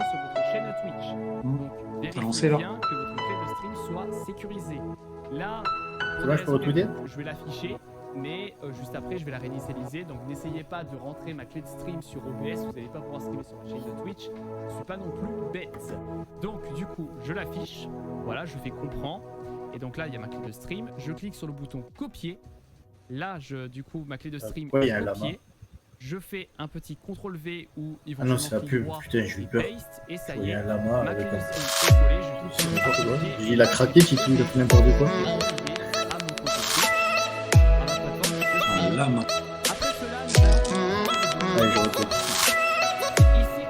sur votre chaîne Twitch. Donc, lancé, vérifiez là. bien que votre clé de stream soit sécurisée. Là, pour Là, des je peux raisons retweeter techniques, je vais l'afficher, mais juste après, je vais la réinitialiser. Donc, n'essayez pas de rentrer ma clé de stream sur OBS. Vous n'allez pas pouvoir streamer sur ma chaîne de Twitch. Je suis pas non plus bête. Donc, du coup, je l'affiche. Voilà, je fais comprends. Et donc là, il y a ma clé de stream. Je clique sur le bouton copier. Là, du coup, ma clé de stream ouais, il y est a un copiée. lama. Je fais un petit CTRL V ou Ah non, éventuellement c'est la clic pub. droit Putain, j'ai eu peur. paste, et ça Il y y a est. un lama Ma clé avec de un... stream est collée. Je clique sur N'importe quoi. appliquer Il a craqué, tu te de n'importe quoi. et envoyer à mon compte Twitch, à ma plateforme de streaming. Lama. Après cela, nous allons Allez, je retweet. ici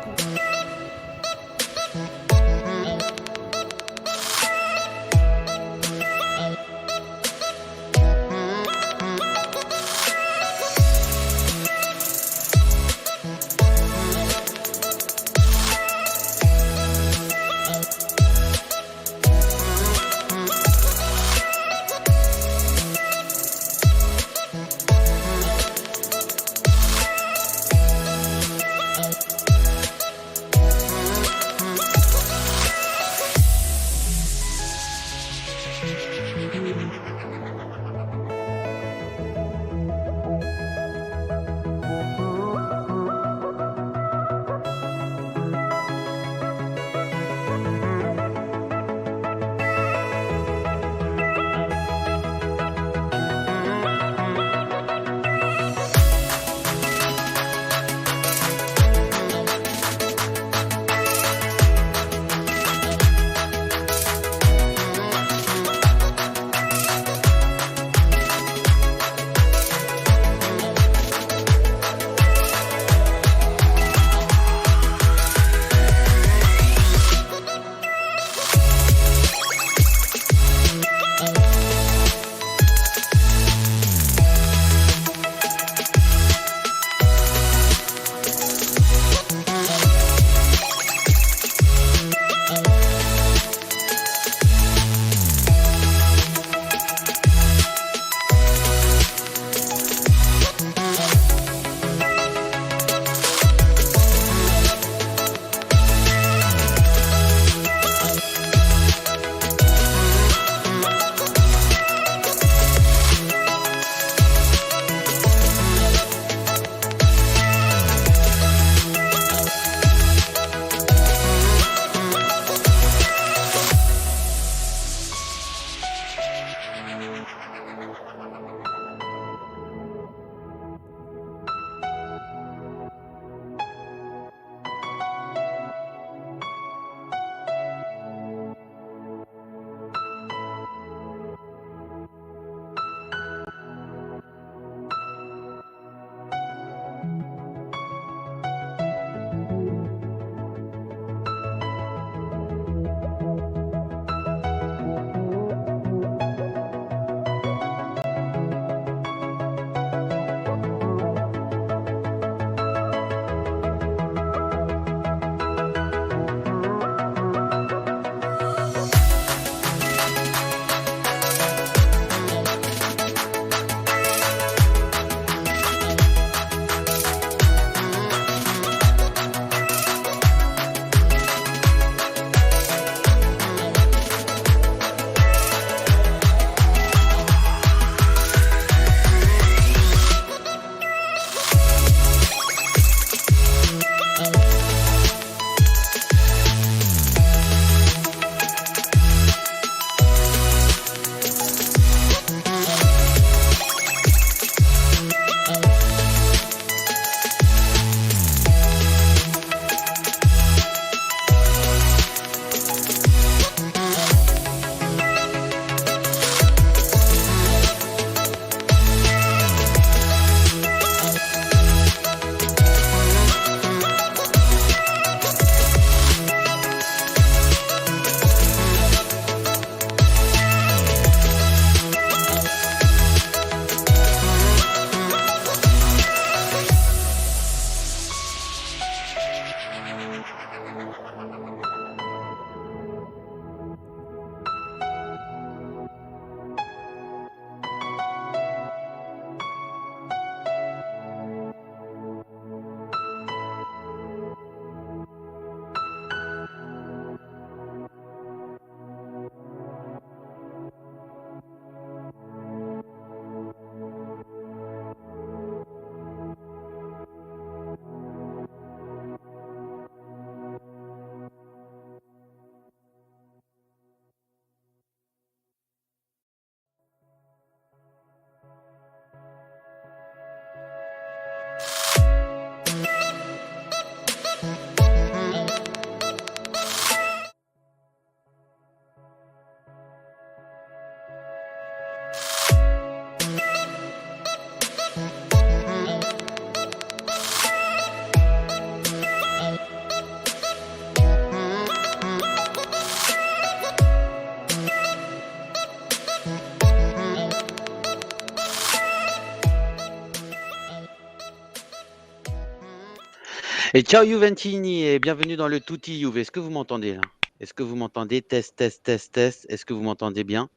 Et ciao Juventini et bienvenue dans le Tutti Juve. Est-ce que vous m'entendez là? Est-ce que vous m'entendez? Test, test, test, test. Est-ce que vous m'entendez bien?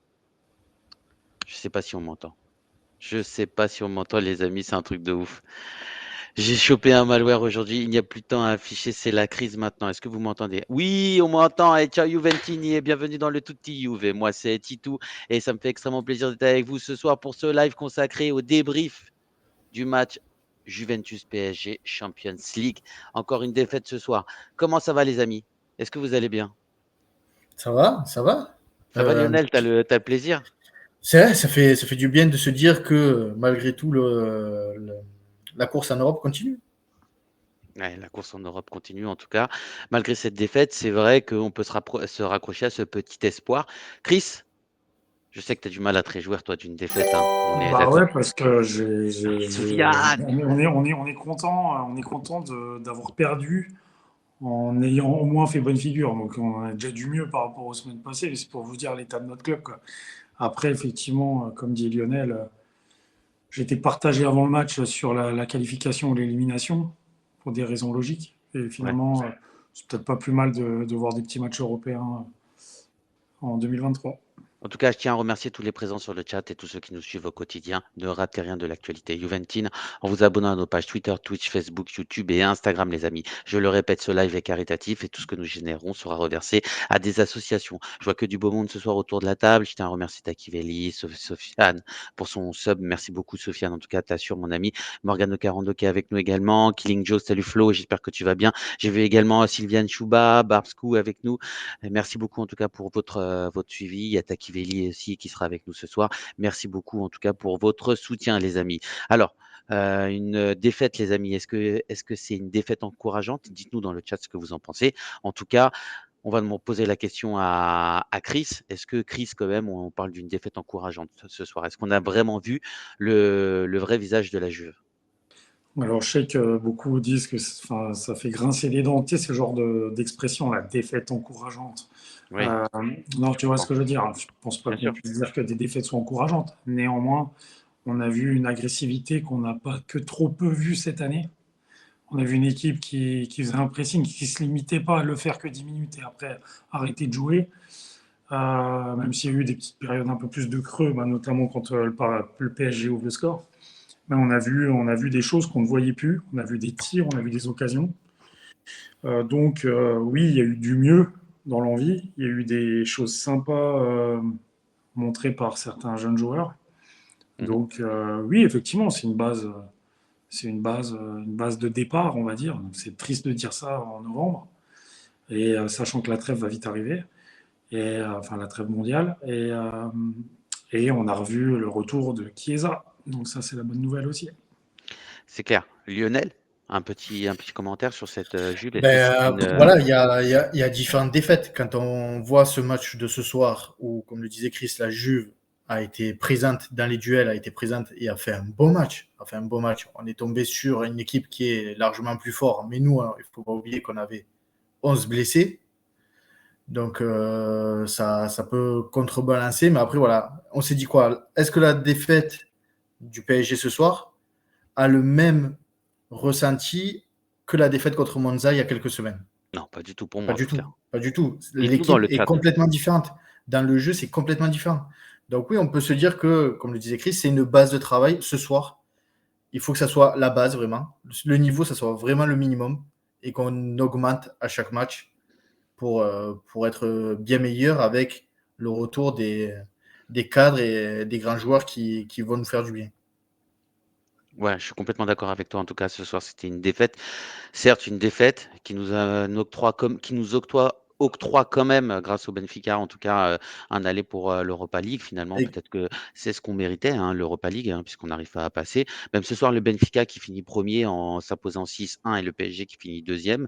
Je sais pas si on m'entend. Je sais pas si on m'entend les amis, c'est un truc de ouf. J'ai chopé un malware aujourd'hui, il n'y a plus de temps à afficher, c'est la crise maintenant. Est-ce que vous m'entendez? Oui, on m'entend. Et ciao Juventini et bienvenue dans le Tutti Juve. Moi c'est Titou et ça me fait extrêmement plaisir d'être avec vous ce soir pour ce live consacré au débrief du match Juventus PSG Champions League. Encore une défaite ce soir. Comment ça va les amis? Est-ce que vous allez bien? Ça va, ça va. Ça va Euh, Lionel, t'as le plaisir? c'est vrai, ça fait du bien de se dire que malgré tout, la course en Europe continue. Ouais, la course en Europe continue en tout cas. Malgré cette défaite, c'est vrai qu'on peut se raccrocher à ce petit espoir. Chris, je sais que tu as du mal à te réjouir toi d'une défaite, hein. On est Bah ouais, d'accord. parce que Soufiane! on est content, d'avoir perdu en ayant au moins fait bonne figure. Donc on a déjà du mieux par rapport aux semaines passées, mais c'est pour vous dire l'état de notre club, quoi. Après, effectivement, comme dit Lionel, j'étais partagé avant le match sur la qualification ou l'élimination, pour des raisons logiques. Et Ouais. finalement, c'est peut-être pas plus mal de voir des petits matchs européens en 2023. En tout cas, je tiens à remercier tous les présents sur le chat et tous ceux qui nous suivent au quotidien. Ne ratez rien de l'actualité Juventine en vous abonnant à nos pages Twitter, Twitch, Facebook, YouTube et Instagram, les amis. Je le répète, ce live est caritatif et tout ce que nous générons sera reversé à des associations. Je vois que du beau monde ce soir autour de la table. Je tiens à remercier Takiveli, Sofiane pour son sub. Merci beaucoup, Sofiane. En tout cas, t'assures, mon ami. Morgano Carando qui est avec nous également. Killing Joe, salut Flo. J'espère que tu vas bien. J'ai vu également Sylviane Chouba, Barbscou avec nous. Merci beaucoup en tout cas pour votre suivi. Il y a Takiveli aussi qui sera avec nous ce soir. Merci beaucoup en tout cas pour votre soutien, les amis. Alors, une défaite, les amis, est-ce que c'est une défaite encourageante? Dites-nous dans le chat ce que vous en pensez. En tout cas, on va me poser la question à Chris. Est-ce que Chris, quand même, on parle d'une défaite encourageante ce soir? Est-ce qu'on a vraiment vu le vrai visage de la Juve? Alors, je sais que beaucoup disent que enfin, ça fait grincer les dents, tu sais, ce genre d'expression, la défaite encourageante. Oui, Euh, non, je tu vois ce comprends. que je veux dire. Je pense pas Bien qu'on sûr. puisse dire que des défaites sont encourageantes. Néanmoins, on a vu une agressivité qu'on n'a pas que trop peu vue cette année. On a vu une équipe qui faisait un pressing, qui se limitait pas à le faire que 10 minutes et après arrêter de jouer. Même s'il y a eu des petites périodes un peu plus de creux, bah, notamment quand le PSG ouvre le score. Mais on a vu des choses qu'on ne voyait plus. On a vu des tirs, on a vu des occasions. Donc, oui, il y a eu du mieux dans l'envie. Il y a eu des choses sympas montrées par certains jeunes joueurs. Mhm. Donc, oui, effectivement, une base de départ, on va dire. C'est triste de dire ça en novembre, et sachant que la trêve va vite arriver, et enfin la trêve mondiale, et on a revu le retour de Chiesa. Donc ça, c'est la bonne nouvelle aussi. C'est clair. Lionel, un petit commentaire sur cette Juve. Est-ce que c'est Ben, une. voilà, il y a différentes défaites. Quand on voit ce match de ce soir, où, comme le disait Chris, la Juve a été présente dans les duels, a été présente et a fait un bon match. A fait un bon match. On est tombé sur une équipe qui est largement plus forte. Mais nous, hein, il ne faut pas oublier qu'on avait 11 blessés. Donc, ça peut contrebalancer. Mais après, voilà, on s'est dit quoi? Est-ce que la défaite du PSG ce soir a le même ressenti que la défaite contre Monza il y a quelques semaines? Non, pas du tout pour Pas moi en du tout tout, cas. pas du tout. Dites-nous dans L'équipe le est chat. complètement différente. Dans le jeu, c'est complètement différent. Donc oui, on peut se dire que, comme le disait Chris, c'est une base de travail. Ce soir, il faut que ça soit la base vraiment. Le niveau, ça soit vraiment le minimum et qu'on augmente à chaque match pour être bien meilleur avec le retour des cadres et des grands joueurs qui vont nous faire du bien. Ouais, je suis complètement d'accord avec toi. En tout cas, ce soir, c'était une défaite. Certes, une défaite qui nous octroie quand même, grâce au Benfica, en tout cas, un aller pour l'Europa League. Finalement, Et, peut-être que c'est ce qu'on méritait, hein, l'Europa League, hein, puisqu'on n'arrive pas à passer. Même ce soir, le Benfica qui finit premier en s'imposant 6-1 et le PSG qui finit deuxième.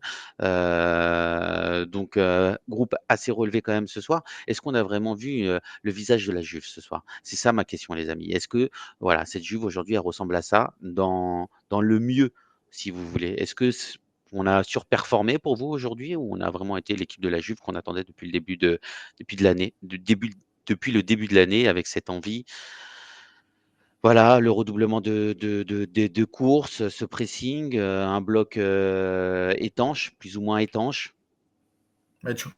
Donc, groupe assez relevé quand même ce soir. Est-ce qu'on a vraiment vu le visage de la Juve ce soir? C'est ça ma question, les amis. Est-ce que voilà, cette Juve aujourd'hui, elle ressemble à ça dans le mieux, si vous voulez. Est-ce que on a surperformé pour vous aujourd'hui ou on a vraiment été l'équipe de la Juve qu'on attendait depuis le début de l'année avec cette envie? Voilà, le redoublement de courses, ce pressing, un bloc étanche, plus ou moins étanche.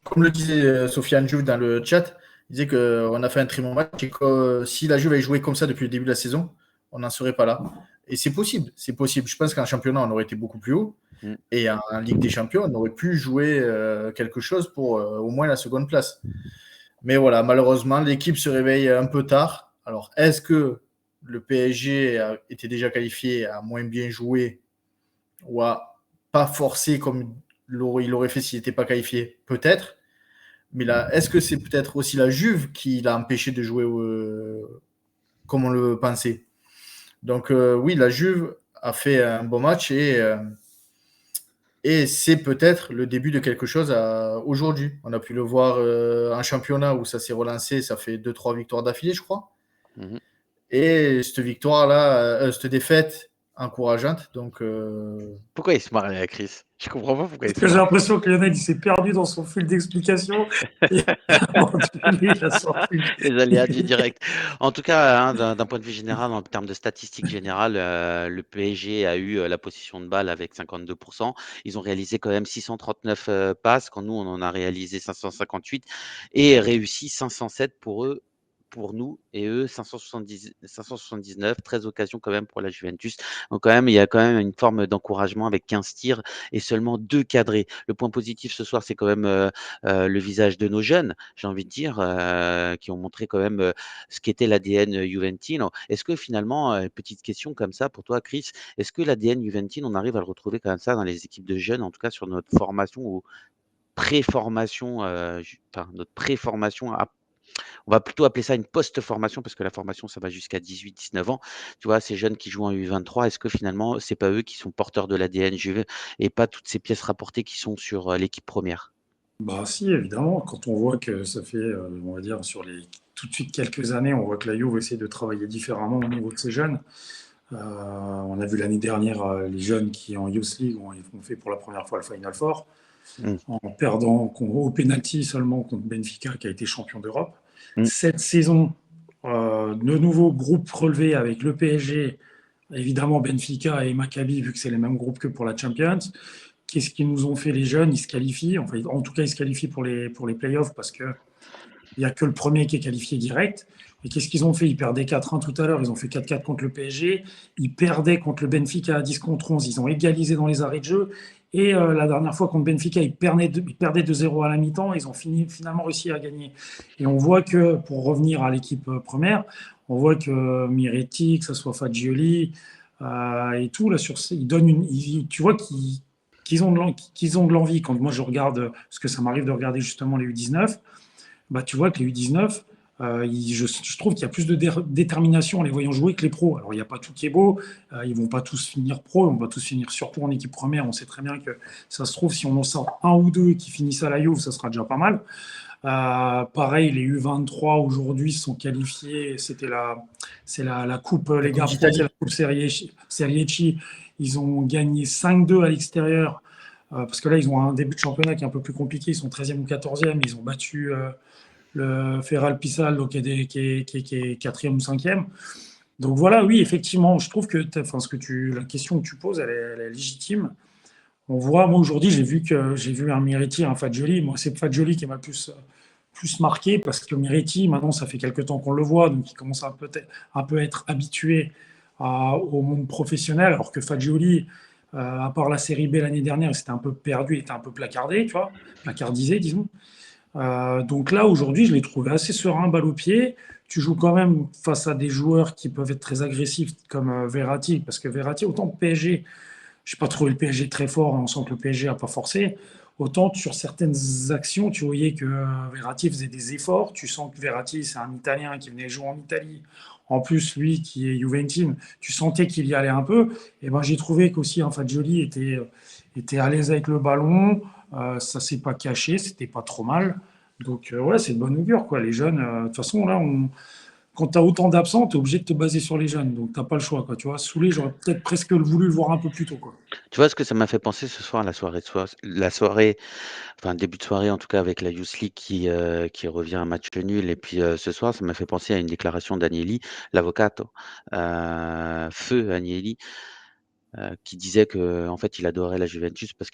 Comme le disait Sofiane Juve dans le chat, il disait qu'on a fait un très bon match et que si la Juve avait joué comme ça depuis le début de la saison, on n'en serait pas là. Et c'est possible, c'est possible. Je pense qu'en championnat, on aurait été beaucoup plus haut. Et en Ligue des Champions, on aurait pu jouer quelque chose pour au moins la seconde place. Mais voilà, malheureusement, l'équipe se réveille un peu tard. Alors, est-ce que le PSG était déjà qualifié, a moins bien joué ou a pas forcé comme il aurait fait s'il n'était pas qualifié? Peut-être. Mais là, est-ce que c'est peut-être aussi la Juve qui l'a empêché de jouer comme on le pensait? Donc, oui, la Juve a fait un bon match et c'est peut-être le début de quelque chose aujourd'hui. On a pu le voir en championnat où ça s'est relancé, ça fait 2-3 victoires d'affilée, je crois. Mhm. Et cette victoire-là, cette défaite encourageante. Donc, Pourquoi il se marre avec Chris? Je comprends pas pourquoi il Parce se que j'ai marre. l'impression que Lionel il s'est perdu dans son fil d'explication. Et il a sorti. Les aléas du direct. En tout cas, hein, d'un point de vue général, en termes de statistiques générales, le PSG a eu la possession de balle avec 52%. Ils ont réalisé quand même 639 passes, quand nous, on en a réalisé 558 et réussi 507 pour eux. Pour nous et eux 579, 13 occasions quand même pour la Juventus. Donc quand même, il y a quand même une forme d'encouragement avec 15 tirs et seulement 2 cadrés. Le point positif ce soir, c'est quand même le visage de nos jeunes, j'ai envie de dire, qui ont montré quand même ce qu'était l'ADN Juventino. Est-ce que finalement, petite question comme ça pour toi, Chris, est-ce que l'ADN Juventino, on arrive à le retrouver comme ça dans les équipes de jeunes, en tout cas sur notre formation ou pré-formation, enfin notre pré-formation on va plutôt appeler ça une post-formation parce que la formation, ça va jusqu'à 18-19 ans. Tu vois, ces jeunes qui jouent en U23, est-ce que finalement, c'est pas eux qui sont porteurs de l'ADN Juve et pas toutes ces pièces rapportées qui sont sur l'équipe première? Bah si, évidemment, quand on voit que ça fait, on va dire, sur les tout de suite quelques années, on voit que la Juve essaie de travailler différemment au niveau de ses jeunes. On a vu l'année dernière les jeunes qui en Youth League ont fait pour la première fois le Final Four, en perdant au penalty seulement contre Benfica qui a été champion d'Europe. Cette saison, de nouveau groupe relevé avec le PSG, évidemment Benfica et Maccabi, vu que c'est les mêmes groupes que pour la Champions. Qu'est-ce qu'ils nous ont fait les jeunes? Ils se qualifient, enfin, en tout cas ils se qualifient pour les playoffs parce qu'il n'y a que le premier qui est qualifié direct. Et qu'est-ce qu'ils ont fait? Ils perdaient 4-1 tout à l'heure, ils ont fait 4-4 contre le PSG, ils perdaient contre le Benfica à 10 contre 11, ils ont égalisé dans les arrêts de jeu. Et la dernière fois contre Benfica, ils perdaient 2-0 à la mi-temps, ils ont finalement réussi à gagner. Et on voit que, pour revenir à l'équipe première, on voit que Miretti, que ce soit Fagioli et tout, là, ils donnent tu vois qu'ils ont de l'envie. Quand moi je regarde, parce que ça m'arrive de regarder justement les U19, bah, tu vois que les U19, je trouve qu'il y a plus de détermination en les voyant jouer que les pros. Alors, il n'y a pas tout qui est beau, ils ne vont pas tous finir pro, ils vont pas tous finir surtout en équipe première. On sait très bien que ça se trouve, si on en sort un ou deux qui finissent à la Juve, ça sera déjà pas mal. Pareil, les U23 aujourd'hui sont qualifiés, c'est la coupe les gars, c'est la coupe Serie. Ils ont gagné 5-2 à l'extérieur, parce que là, ils ont un début de championnat qui est un peu plus compliqué. Ils sont 13e ou 14e. Ils ont battu le Ferral Pissallo qui est 4e ou 5e. Donc voilà, oui, effectivement, je trouve que la question que tu poses, elle est légitime. On voit, moi aujourd'hui, j'ai vu un Miretti, un Fagioli. Moi, c'est Fagioli qui m'a plus marqué parce que Miretti, maintenant, ça fait quelques temps qu'on le voit, donc il commence à un peu être habitué au monde professionnel, alors que Fagioli, à part la série B l'année dernière, il s'était un peu perdu, il était un peu placardé, tu vois, placardisé, disons. Donc là, aujourd'hui, je l'ai trouvé assez serein, balle au pied. Tu joues quand même face à des joueurs qui peuvent être très agressifs, comme Verratti, parce que Verratti, autant le PSG, je n'ai pas trouvé le PSG très fort, on sent que le PSG n'a pas forcé. Autant sur certaines actions, tu voyais que Verratti faisait des efforts. Tu sens que Verratti, c'est un Italien qui venait jouer en Italie. En plus, lui qui est Juventine, tu sentais qu'il y allait un peu. Et ben, j'ai trouvé qu'aussi Fagioli était à l'aise avec le ballon. Ça ne s'est pas caché, c'était pas trop mal. Donc, ouais, c'est de bonne augure, quoi. Les jeunes, de toute façon, là, quand tu as autant d'absents, tu es obligé de te baser sur les jeunes. Donc, tu n'as pas le choix, quoi. Tu vois, Soulé, j'aurais peut-être presque voulu le voir un peu plus tôt, quoi. Tu vois ce que ça m'a fait penser ce soir, la soirée, enfin début de soirée en tout cas avec la Youth League qui revient à match nul et puis, ce soir, ça m'a fait penser à une déclaration d'Agnelli, l'avvocato, feu Agnelli, qui disait qu'en fait, il adorait la Juventus parce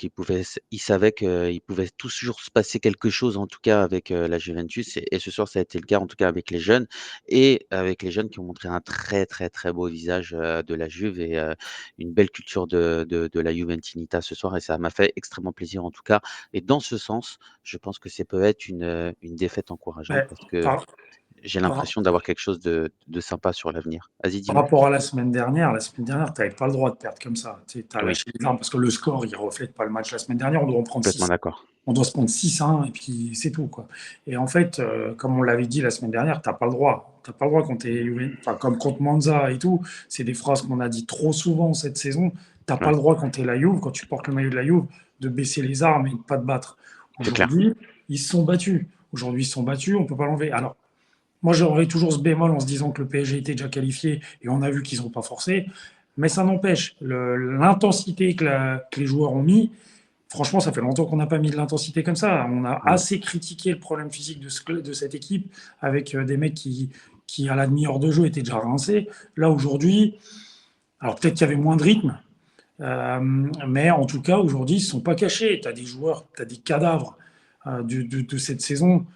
il savait qu'il pouvait toujours se passer quelque chose, en tout cas avec, la Juventus et ce soir, ça a été le cas, en tout cas avec les jeunes et avec les jeunes qui ont montré un très, très, très beau visage, de la Juve et une belle culture de la Juventinita ce soir et ça m'a fait extrêmement plaisir, en tout cas et dans ce sens, je pense que ça peut être une défaite encourageante Mais parce que par, j'ai par- l'impression d'avoir quelque chose de sympa sur l'avenir. Vas-y, par dis-moi? rapport à la semaine dernière, tu n'avais pas le droit de perdre comme ça. Tu as Oui, lâché les armes parce que le score, il ne reflète pas le match la semaine dernière. On doit en prendre complètement 6. d'accord. On doit se prendre 6-1 et puis c'est tout, quoi. Et en fait, comme on l'avait dit la semaine dernière, tu n'as pas le droit. Tu n'as pas le droit quand tu es, enfin, comme contre Monza et tout. C'est des phrases qu'on a dit trop souvent cette saison. Tu n'as pas Ouais, le droit quand tu es la Juve, quand tu portes le maillot de la Juve, de baisser les armes et de ne pas te battre. c'est clair. Aujourd'hui, ils se sont battus. Aujourd'hui, ils se sont battus, on ne peut pas l'enlever. Alors, moi, j'aurais toujours ce bémol en se disant que le PSG était déjà qualifié et on a vu qu'ils n'ont pas forcé. Mais ça n'empêche, l'intensité que les joueurs ont mis, franchement, ça fait longtemps qu'on n'a pas mis de l'intensité comme ça. On a Mmh. assez critiqué le problème physique de cette équipe avec des mecs qui, à la demi-heure de jeu, étaient déjà rincés. Là, aujourd'hui, alors peut-être qu'il y avait moins de rythme, euh, mais en tout cas, aujourd'hui, ils ne sont pas cachés. Tu as des joueurs, tu as des cadavres de cette saison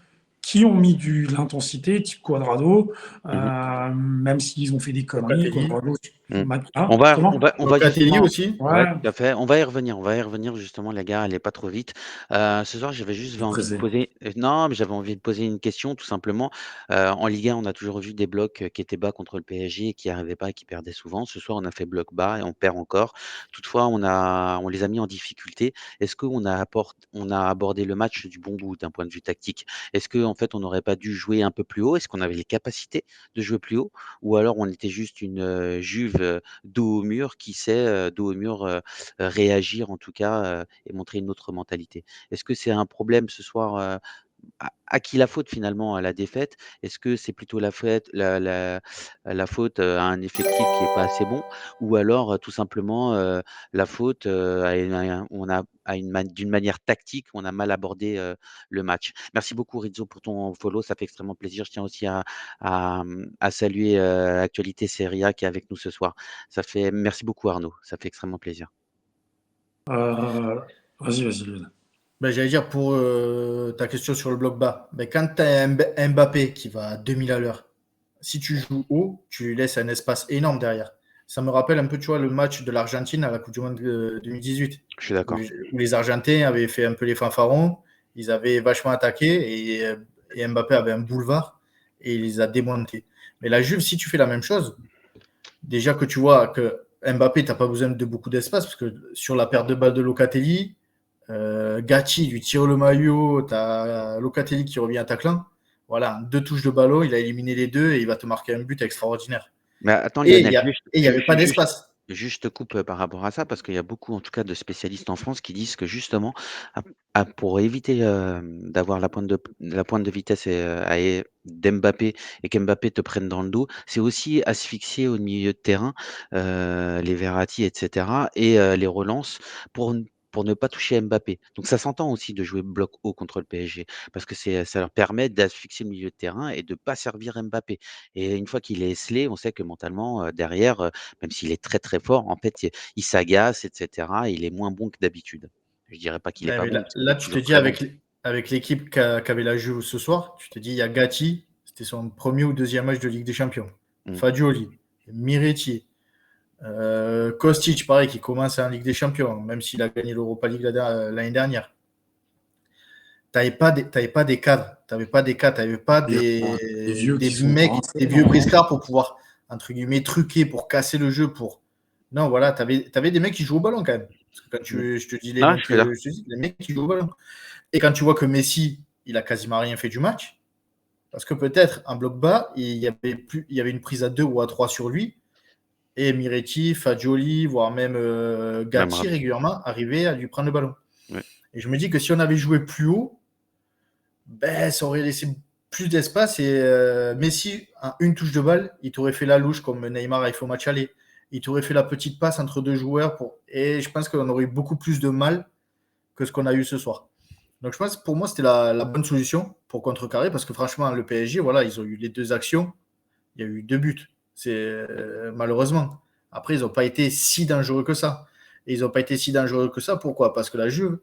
qui ont mis de l'intensité, type Quadrado, Mmh. même s'ils ont fait des conneries. Locatelli. Quadrado, Mmh. hein, On comment? va Locatelli justement aussi. ouais, Ouais, tout à fait. On va y revenir justement les gars, allez pas trop vite. Ce soir, j'avais juste envie de pressé. poser non, mais j'avais envie de poser une question tout simplement. En Ligue 1, on a toujours vu des blocs, qui étaient bas contre le PSG et qui arrivaient pas et qui perdaient souvent. Ce soir, on a fait bloc bas et on perd encore. Toutefois, on les a mis en difficulté. Est-ce on a abordé le match du bon bout d'un point de vue tactique? Est-ce qu'en fait, on n'aurait pas dû jouer un peu plus haut? Est-ce qu'on avait les capacités de jouer plus haut? Ou alors on était juste une, Juve, dos au mur qui sait, dos au mur, réagir en tout cas, et montrer une autre mentalité. Est-ce que c'est un problème ce soir, à qui la faute finalement à la défaite? Est-ce que c'est plutôt la faute, à un effectif qui est pas assez bon? Ou alors, tout simplement, la faute, à une d'une manière tactique, on a mal abordé, le match? Merci beaucoup Rizzo pour ton follow, ça fait extrêmement plaisir. Je tiens aussi à saluer, Actualité Serie A qui est avec nous ce soir. Merci beaucoup Arnaud, ça fait extrêmement plaisir. Euh, vas-y, Lionel. Ben, j'allais dire pour ta question sur le bloc bas, ben, quand tu as un Mbappé qui va à 2000 à l'heure, si tu joues haut, tu lui laisses un espace énorme derrière. Ça me rappelle un peu, tu vois, le match de l'Argentine à la Coupe du Monde 2018, Je suis où, d'accord. où les Argentins avaient fait un peu les fanfarons, ils avaient vachement attaqué et Mbappé avait un boulevard et il les a démontés. Mais la Juve, si tu fais la même chose, déjà que tu vois que Mbappé, tu n'as pas besoin de beaucoup d'espace parce que sur la perte de balle de Locatelli, Gatti lui tire le maillot, tu as Locatelli qui revient attaquant. Voilà, 2 touches de ballon, il a éliminé les deux et il va te marquer un but extraordinaire. Mais attends Et il Lionel, n'y avait pas d'espace. je te coupe, par rapport à ça, parce qu'il y a beaucoup, en tout cas, de spécialistes en France qui disent que justement, pour éviter, d'avoir la pointe de vitesse d'Mbappé et qu'Mbappé te prenne dans le dos, c'est aussi asphyxier au milieu de terrain, les Verratti et cetera et les relances pour ne pas toucher Mbappé. Donc ça s'entend aussi de jouer bloc haut contre le PSG parce que ça leur permet d'asphyxier le milieu de terrain et de pas servir Mbappé et une fois qu'il est esselé, on sait que mentalement, derrière, même s'il est très, très fort, en fait, il s'agace et cetera. Il est moins bon que d'habitude. Je dirais pas qu'il est Ouais, pas mais bon, là, parce qu'il là, est tu te toujours dis très bon. avec l'équipe qu'avait la Juve ce soir, tu te dis il y a Gatti, c'était son premier ou deuxième match de Ligue des Champions. Mmh. Fagioli, Miretti, Kostic, pareil, qui commence en Ligue des Champions, même s'il a gagné l'Europa League l'année dernière. Tu n'avais pas des cadres, tu n'avais pas Des vieux des qui sont mecs, rincés, des vieux hein. briscards pour pouvoir, entre guillemets, truquer, pour casser le jeu. Non, voilà, tu avais des mecs qui jouent au ballon quand même. Parce que quand Mmh. je te dis les Ah, noms je suis là. que je te dis, les mecs qui jouent au ballon. Et quand tu vois que Messi, il a quasiment rien fait du match, parce que peut-être un bloc bas, il y avait une prise à 2 ou à 3 sur lui, et Miretti, Fagioli, voire même Même Gatti régulièrement arrivaient à lui prendre le ballon. ouais. Et je me dis que si on avait joué plus haut, ben, ça aurait laissé plus d'espace et Messi, à une touche de balle, il t'aurait fait la louche comme Neymar a fait au match aller. Il t'aurait fait la petite passe entre deux joueurs et je pense qu'on aurait eu beaucoup plus de mal que ce qu'on a eu ce soir. Donc je pense que pour moi, c'était la bonne solution pour contrecarrer parce que franchement, le PSG, voilà, ils ont eu les 2 actions, il y a eu 2 buts. C'est malheureusement. Après, ils n'ont pas été si dangereux que ça. Et ils n'ont pas été si dangereux que ça. Pourquoi? Parce que la Juve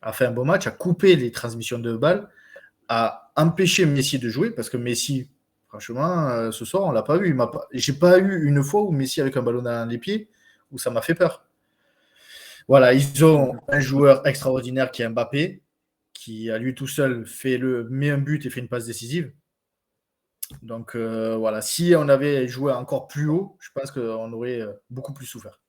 a fait un beau match, a coupé les transmissions de balles, a empêché Messi de jouer parce que Messi, franchement, ce soir, on l'a pas vu. J'ai pas eu une fois où Messi avec un ballon dans les pieds où ça m'a fait peur. Voilà, ils ont un joueur extraordinaire qui est Mbappé, qui à lui tout seul met un but et fait une passe décisive. Donc voilà, si on avait joué encore plus haut, je pense qu'on aurait beaucoup plus souffert,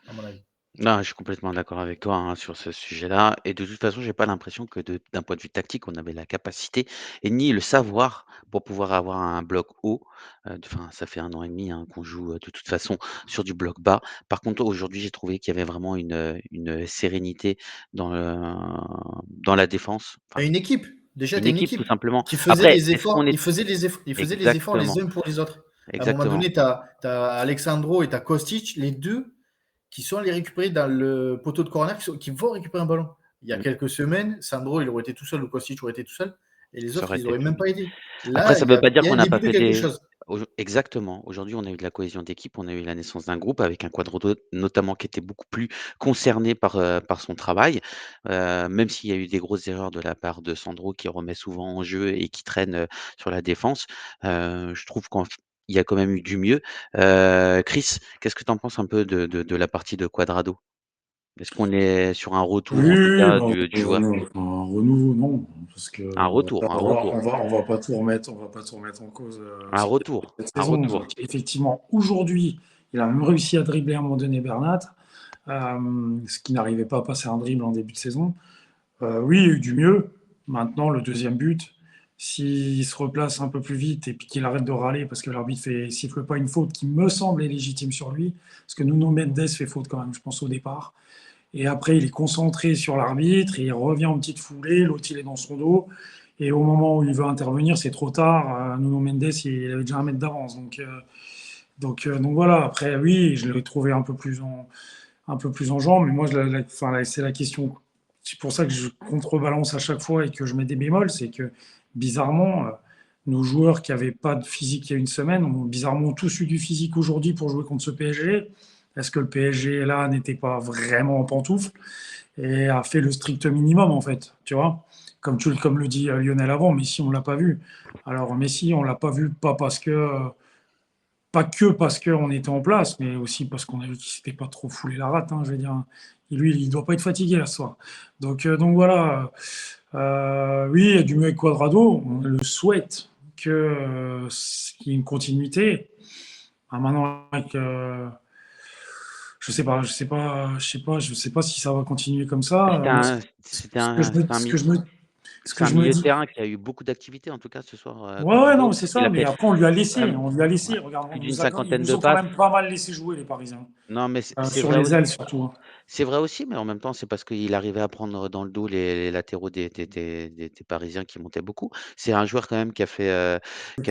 à mon avis. Non, je suis complètement d'accord avec toi, hein, sur ce sujet-là et de toute façon, j'ai pas l'impression que d'un point de vue tactique, on avait la capacité et ni le savoir pour pouvoir avoir un bloc haut. Enfin, ça fait 1 an et demi, hein, qu'on joue, de toute façon sur du bloc bas. Par contre, aujourd'hui, j'ai trouvé qu'il y avait vraiment une sérénité dans la défense, Et enfin, une équipe, déjà, une tu as une équipe tout équipe simplement. qui faisait Après, les est-ce qu'on efforts, est ils faisaient les efforts les exactement, uns pour les autres. À un moment exactement. donné, tu as Alexandro et tu as Kostic, les deux qui sont allés récupérer dans le poteau de corner, qui vont récupérer un ballon. Il y a Mmh, quelques semaines, Sandro, il aurait été tout seul, ou Kostic aurait été tout seul, et les ça autres, aurait ils été n'auraient plus même pas vite. aidé. Après, Là, ça ne veut pas dire il y a qu'on un n'a début pas de fait quelque des chose. exactement. Aujourd'hui, on a eu de la cohésion d'équipe, on a eu la naissance d'un groupe avec un Cuadrado notamment qui était beaucoup plus concerné par son travail. Même s'il y a eu des grosses erreurs de la part de Sandro qui remet souvent en jeu et qui traîne, sur la défense. Je trouve il y a quand même eu du mieux. Chris, qu'est-ce que tu en penses un peu de la partie de Cuadrado? Est-ce qu'on est sur un retour en tout Oui, cas bah, du joueur? un renouveau, non, parce que Un retour, un retour, on va pas tout remettre, on va pas tout remettre en cause un retour, cette un saison. retour. Donc, effectivement, aujourd'hui, il a même réussi à dribbler à un moment donné Bernat, ce qui n'arrivait pas à passer un dribble en début de saison. Oui, il y a eu du mieux. Maintenant, le deuxième but, s'il se replace un peu plus vite et puis qu'il arrête de râler parce que l'arbitre siffle pas une faute qui me semble est légitime sur lui, parce que Nuno Mendes fait faute quand même, je pense, au départ. Et après, il est concentré sur l'arbitre, et il revient en petite foulée, l'autre il est dans son dos. Et au moment où il veut intervenir, c'est trop tard. Nuno Mendes, il avait déjà 1 mètre d'avance. Donc voilà, après, oui, je l'ai trouvé un peu plus en jambes. Mais moi, enfin, c'est la question. C'est pour ça que je contrebalance à chaque fois et que je mets des bémols. C'est que bizarrement, nos joueurs qui n'avaient pas de physique il y a une semaine ont bizarrement tous eu du physique aujourd'hui pour jouer contre ce PSG. Est-ce que le PSG là n'était pas vraiment en pantoufle et a fait le strict minimum en fait, tu vois? Comme le dit Lionel avant, Messi on l'a pas vu. Alors Messi on l'a pas vu pas que parce qu'on était en place, mais aussi parce qu'on a vu qu'il s'était pas trop foulé la rate, hein, je veux dire. Et lui, il doit pas être fatigué là ce soir. Donc voilà. Oui, il y a du mieux avec Quadrado. On le souhaite qu'il y ait une continuité. Maintenant, avec, je sais pas si ça va continuer comme ça. C'était Moi, un c'était un c'était un mi ce C'est que un je me milieu de dis, terrain qui a eu beaucoup d'activité, en tout cas ce soir, ouais, ouais, non, Cuadrado. c'est Il ça, a mais fait après, on lui a quand laissé, même, ouais, regarde, plus d'une ils cinquantaine nous de ont quand passes. même pas mal laissé jouer, les Parisiens. Non, mais c'est Sur vrai les ailes, aussi. surtout, hein. C'est vrai aussi, mais en même temps, c'est parce qu'il arrivait à prendre dans le dos les latéraux des Parisiens qui montaient beaucoup. C'est un joueur quand même C'est qui a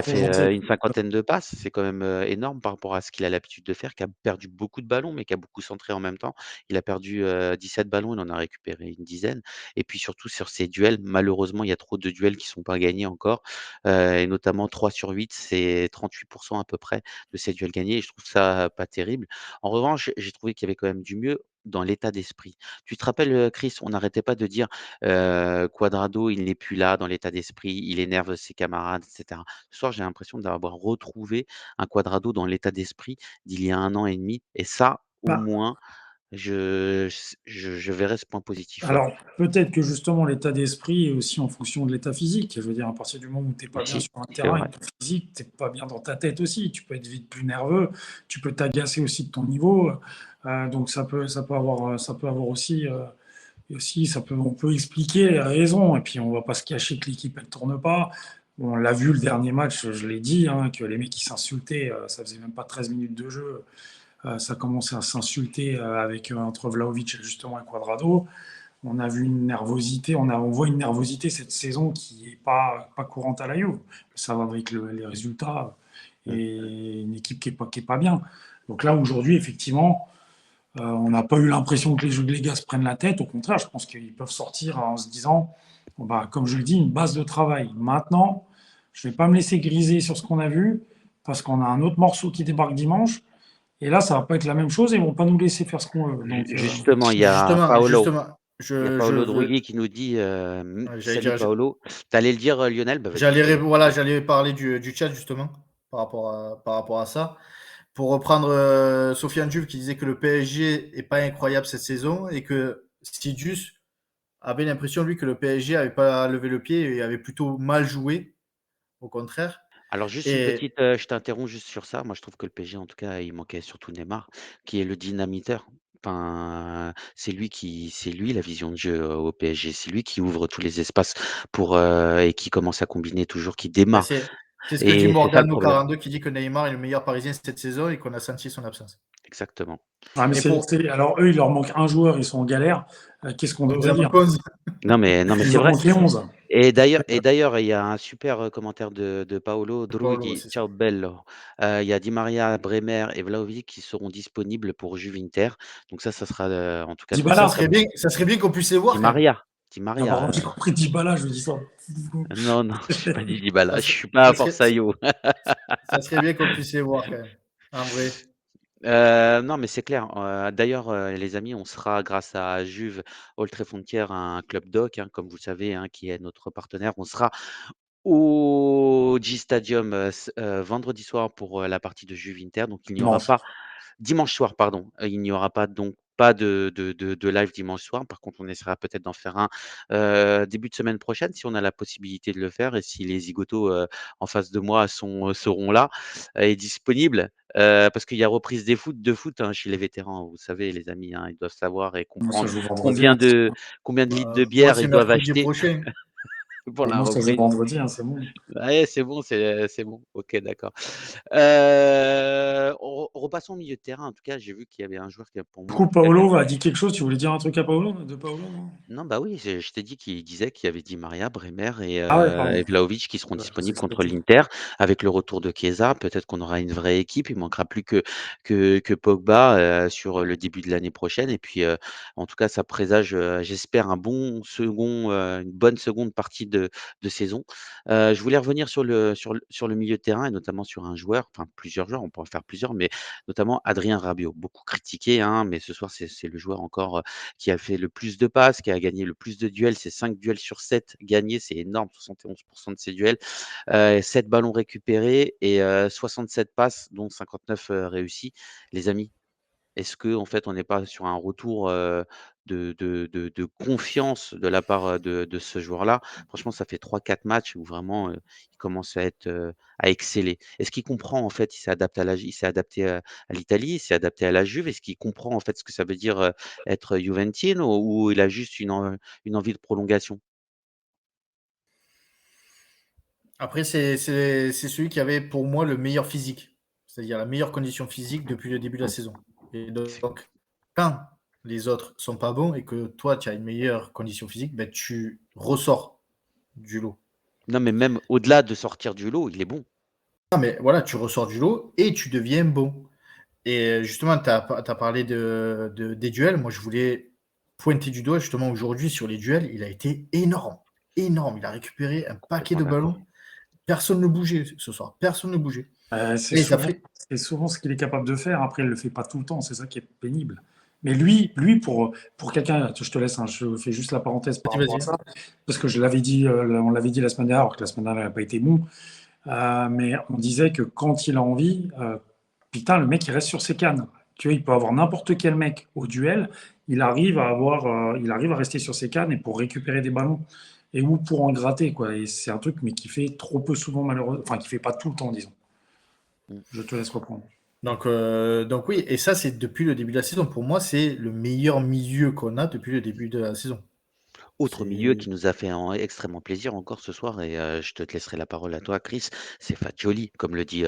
trop fait, gentil. une cinquantaine de passes. C'est quand même, énorme par rapport à ce qu'il a l'habitude de faire, qui a perdu beaucoup de ballons, mais qui a beaucoup centré en même temps. Il a perdu, 17 ballons, il en a récupéré une dizaine et puis surtout sur ses duels, malheureusement, il y a trop de duels qui sont pas gagnés encore, et notamment 3 sur 8, c'est 38 à peu près de ses duels gagnés et je trouve ça pas terrible. En revanche, j'ai trouvé qu'il y avait quand même du mieux dans l'état d'esprit. Tu te rappelles, Chris, on n'arrêtait pas de dire, Cuadrado, il n'est plus là dans l'état d'esprit, il énerve ses camarades et cetera. Ce soir, j'ai l'impression d'avoir retrouvé un Cuadrado dans l'état d'esprit d'il y a 1 an et demi et ça, au Bah, moins, je verrais ce point positif-là. alors, peut-être que justement, l'état d'esprit est aussi en fonction de l'état physique. Je veux dire, à partir du moment où tu n'es pas bien Aussi, sur un c'est terrain vrai. avec ton physique, tu n'es pas bien dans ta tête aussi. Tu peux être vite plus nerveux, tu peux t'agacer aussi de ton niveau. Donc, ça peut avoir aussi, on peut expliquer les raisons. Et puis, on ne va pas se cacher que l'équipe, elle ne tourne pas. On l'a vu le dernier match, je l'ai dit, hein, que les mecs qui s'insultaient, ça faisait même pas 13 minutes de jeu. Ça commençait à s'insulter entre Vlahovic justement et Cuadrado. on a vu une nervosité, on voit une nervosité cette saison qui n'est pas courante à la Juve. Ça va avec les résultats et une équipe qui est pas bien. Donc là, aujourd'hui, effectivement, on n'a pas eu l'impression que les gars se prennent la tête. Au contraire, je pense qu'ils peuvent sortir en se disant, bon, bah, comme je le dis, une base de travail. Maintenant, je ne vais pas me laisser griser sur ce qu'on a vu parce qu'on a un autre morceau qui débarque dimanche. Et là, ça va pas être la même chose et ils vont pas nous laisser faire ce qu'on veut. Donc, Justement, Justement, il y a je Paolo veux. Drughi qui nous dit Ouais, Salut Paolo. T'allais le dire, Lionel? Bah, vas-y, voilà, j'allais parler du chat justement par rapport à ça. Pour reprendre Sofiane Juve qui disait que le PSG est pas incroyable cette saison et que Sidious avait l'impression lui que le PSG avait pas levé le pied et avait plutôt mal joué, au contraire. Alors juste une Et petite, je t'interromps juste sur ça. Moi, je trouve que le PSG, en tout cas, il manquait surtout Neymar, qui est le dynamiteur. Enfin, c'est lui la vision de jeu au PSG. C'est lui qui ouvre tous les espaces pour et qui commence à combiner toujours, qui ben, démarre. c'est ce que dit Et c'est ça le Morgano problème. 42 qui dit que Neymar est le meilleur Parisien cette saison et qu'on a senti son absence. Exactement. mais Et pour alors eux, il leur manque un joueur, ils sont en galère. Qu'est-ce qu'on devrait dire? Non, mais Il c'est leur vrai. manque les 11. Et d'ailleurs, il y a un super commentaire de Paolo Paolo, Drughi. c'est ça. Ciao bello. Il y a Di Maria, Bremer et Vlahovic qui seront disponibles pour Juve Inter. Donc ça sera en tout cas Ça Dybala. serait bien qu'on puisse les voir Di quand même. Maria. Di Ah, Maria. pardon, j'ai compris Dybala, je dis ça. Non, non, j'ai pas dit Dybala. Ça, Je serait- suis pas ça à serait, Forzaio. ça serait bien qu'on puisse les voir quand même. En vrai. Non, mais c'est clair. D'ailleurs, les amis, on sera grâce à Juve Oltre-Frontières, un club doc, hein, comme vous le savez, hein, qui est notre partenaire. On sera au G-Stadium vendredi soir pour la partie de Juve Inter. Donc, il n'y aura Dimanche. pas dimanche soir, pardon. Il n'y aura pas donc pas de live dimanche soir. Par contre, on essaiera peut-être d'en faire un début de semaine prochaine si on a la possibilité de le faire et si les zigotos en face de moi seront là et disponibles. Parce qu'il y a reprise de foot hein, chez les vétérans. Vous savez, les amis, hein, ils doivent savoir et Moi, ça comprendre joue vendredi. combien de, combien de litres de Moi, bière c'est ils doivent mercredi acheter prochain. pour la Moi, ça joue reprise. vendredi, c'est bon. Ouais, c'est bon, c'est bon. Ok, d'accord. Repassons au milieu de terrain. En tout cas, j'ai vu qu'il y avait un joueur qui, pour Du moi, en coup, tout cas, qui a- Paolo a dit quelque chose. Tu voulais dire un truc à Paolo, de Paolo, non? Non, bah oui, je t'ai dit qu'il disait qu'il y avait Di Maria, Bremer Ah ouais, pardon. et Vlahovic qui seront Je vous ai disponibles contre spoté. l'Inter. Avec le retour de Chiesa, peut-être qu'on aura une vraie équipe. Il manquera plus que Pogba sur le début de l'année prochaine. Et puis, en tout cas, ça présage, j'espère, une bonne seconde partie de saison. Je voulais revenir sur le milieu de terrain et notamment sur un joueur, enfin plusieurs joueurs, on peut en faire plusieurs, mais notamment Adrien Rabiot, beaucoup critiqué, hein, mais ce soir, c'est le joueur encore qui a fait le plus de passes, qui a gagné le plus de duels. C'est 5 duels sur 7 gagnés, c'est énorme, 71% de ses duels. 7 ballons récupérés et 67 passes, dont 59 réussis. Les amis, est-ce que en fait, on n'est pas sur un retour de confiance de la part de ce joueur-là? Franchement, ça fait 3-4 matchs où vraiment il commence à exceller. Est-ce qu'il comprend en fait, il s'est adapté à l'Italie, il s'est adapté à la Juve? Est-ce qu'il comprend en fait ce que ça veut dire être Juventino ou il a juste une envie de prolongation? Après, c'est celui qui avait pour moi le meilleur physique, c'est-à-dire la meilleure condition physique depuis le début de la saison. Et donc, quand les autres sont pas bons et que toi, tu as une meilleure condition physique, ben, tu ressors du lot. Non, mais même au-delà de sortir du lot, il est bon. Non, mais voilà, tu ressors du lot et tu deviens bon. Et justement, tu as parlé des duels. Moi, je voulais pointer du doigt justement aujourd'hui sur les duels. Il a été énorme. Énorme. Il a récupéré un paquet Complètement de d'accord. ballons. Personne ne bougeait ce soir. Personne ne bougeait. C'est Et ça souvent, fait. c'est souvent ce qu'il est capable de faire. Après, il ne le fait pas tout le temps. C'est ça qui est pénible. Mais lui pour quelqu'un, je te laisse, hein, je fais juste la parenthèse par rapport à Vas-y. ça, parce que je l'avais dit, on l'avait dit la semaine dernière, alors que la semaine dernière n'a pas été bon. Mais on disait que quand il a envie, putain, le mec, il reste sur ses cannes. Tu vois, il peut avoir n'importe quel mec au duel, il arrive à rester sur ses cannes et pour récupérer des ballons et ou pour en gratter, quoi. Et c'est un truc, mais qui fait trop peu souvent, malheureusement, enfin, qui fait pas tout le temps, disons. Je te laisse reprendre. Donc oui, et ça, c'est depuis le début de la saison. Pour moi, c'est le meilleur milieu qu'on a depuis le début de la saison. Autre milieu C'est qui nous a fait extrêmement plaisir encore ce soir, et je te laisserai la parole à toi, Chris, c'est Fagioli, comme le dit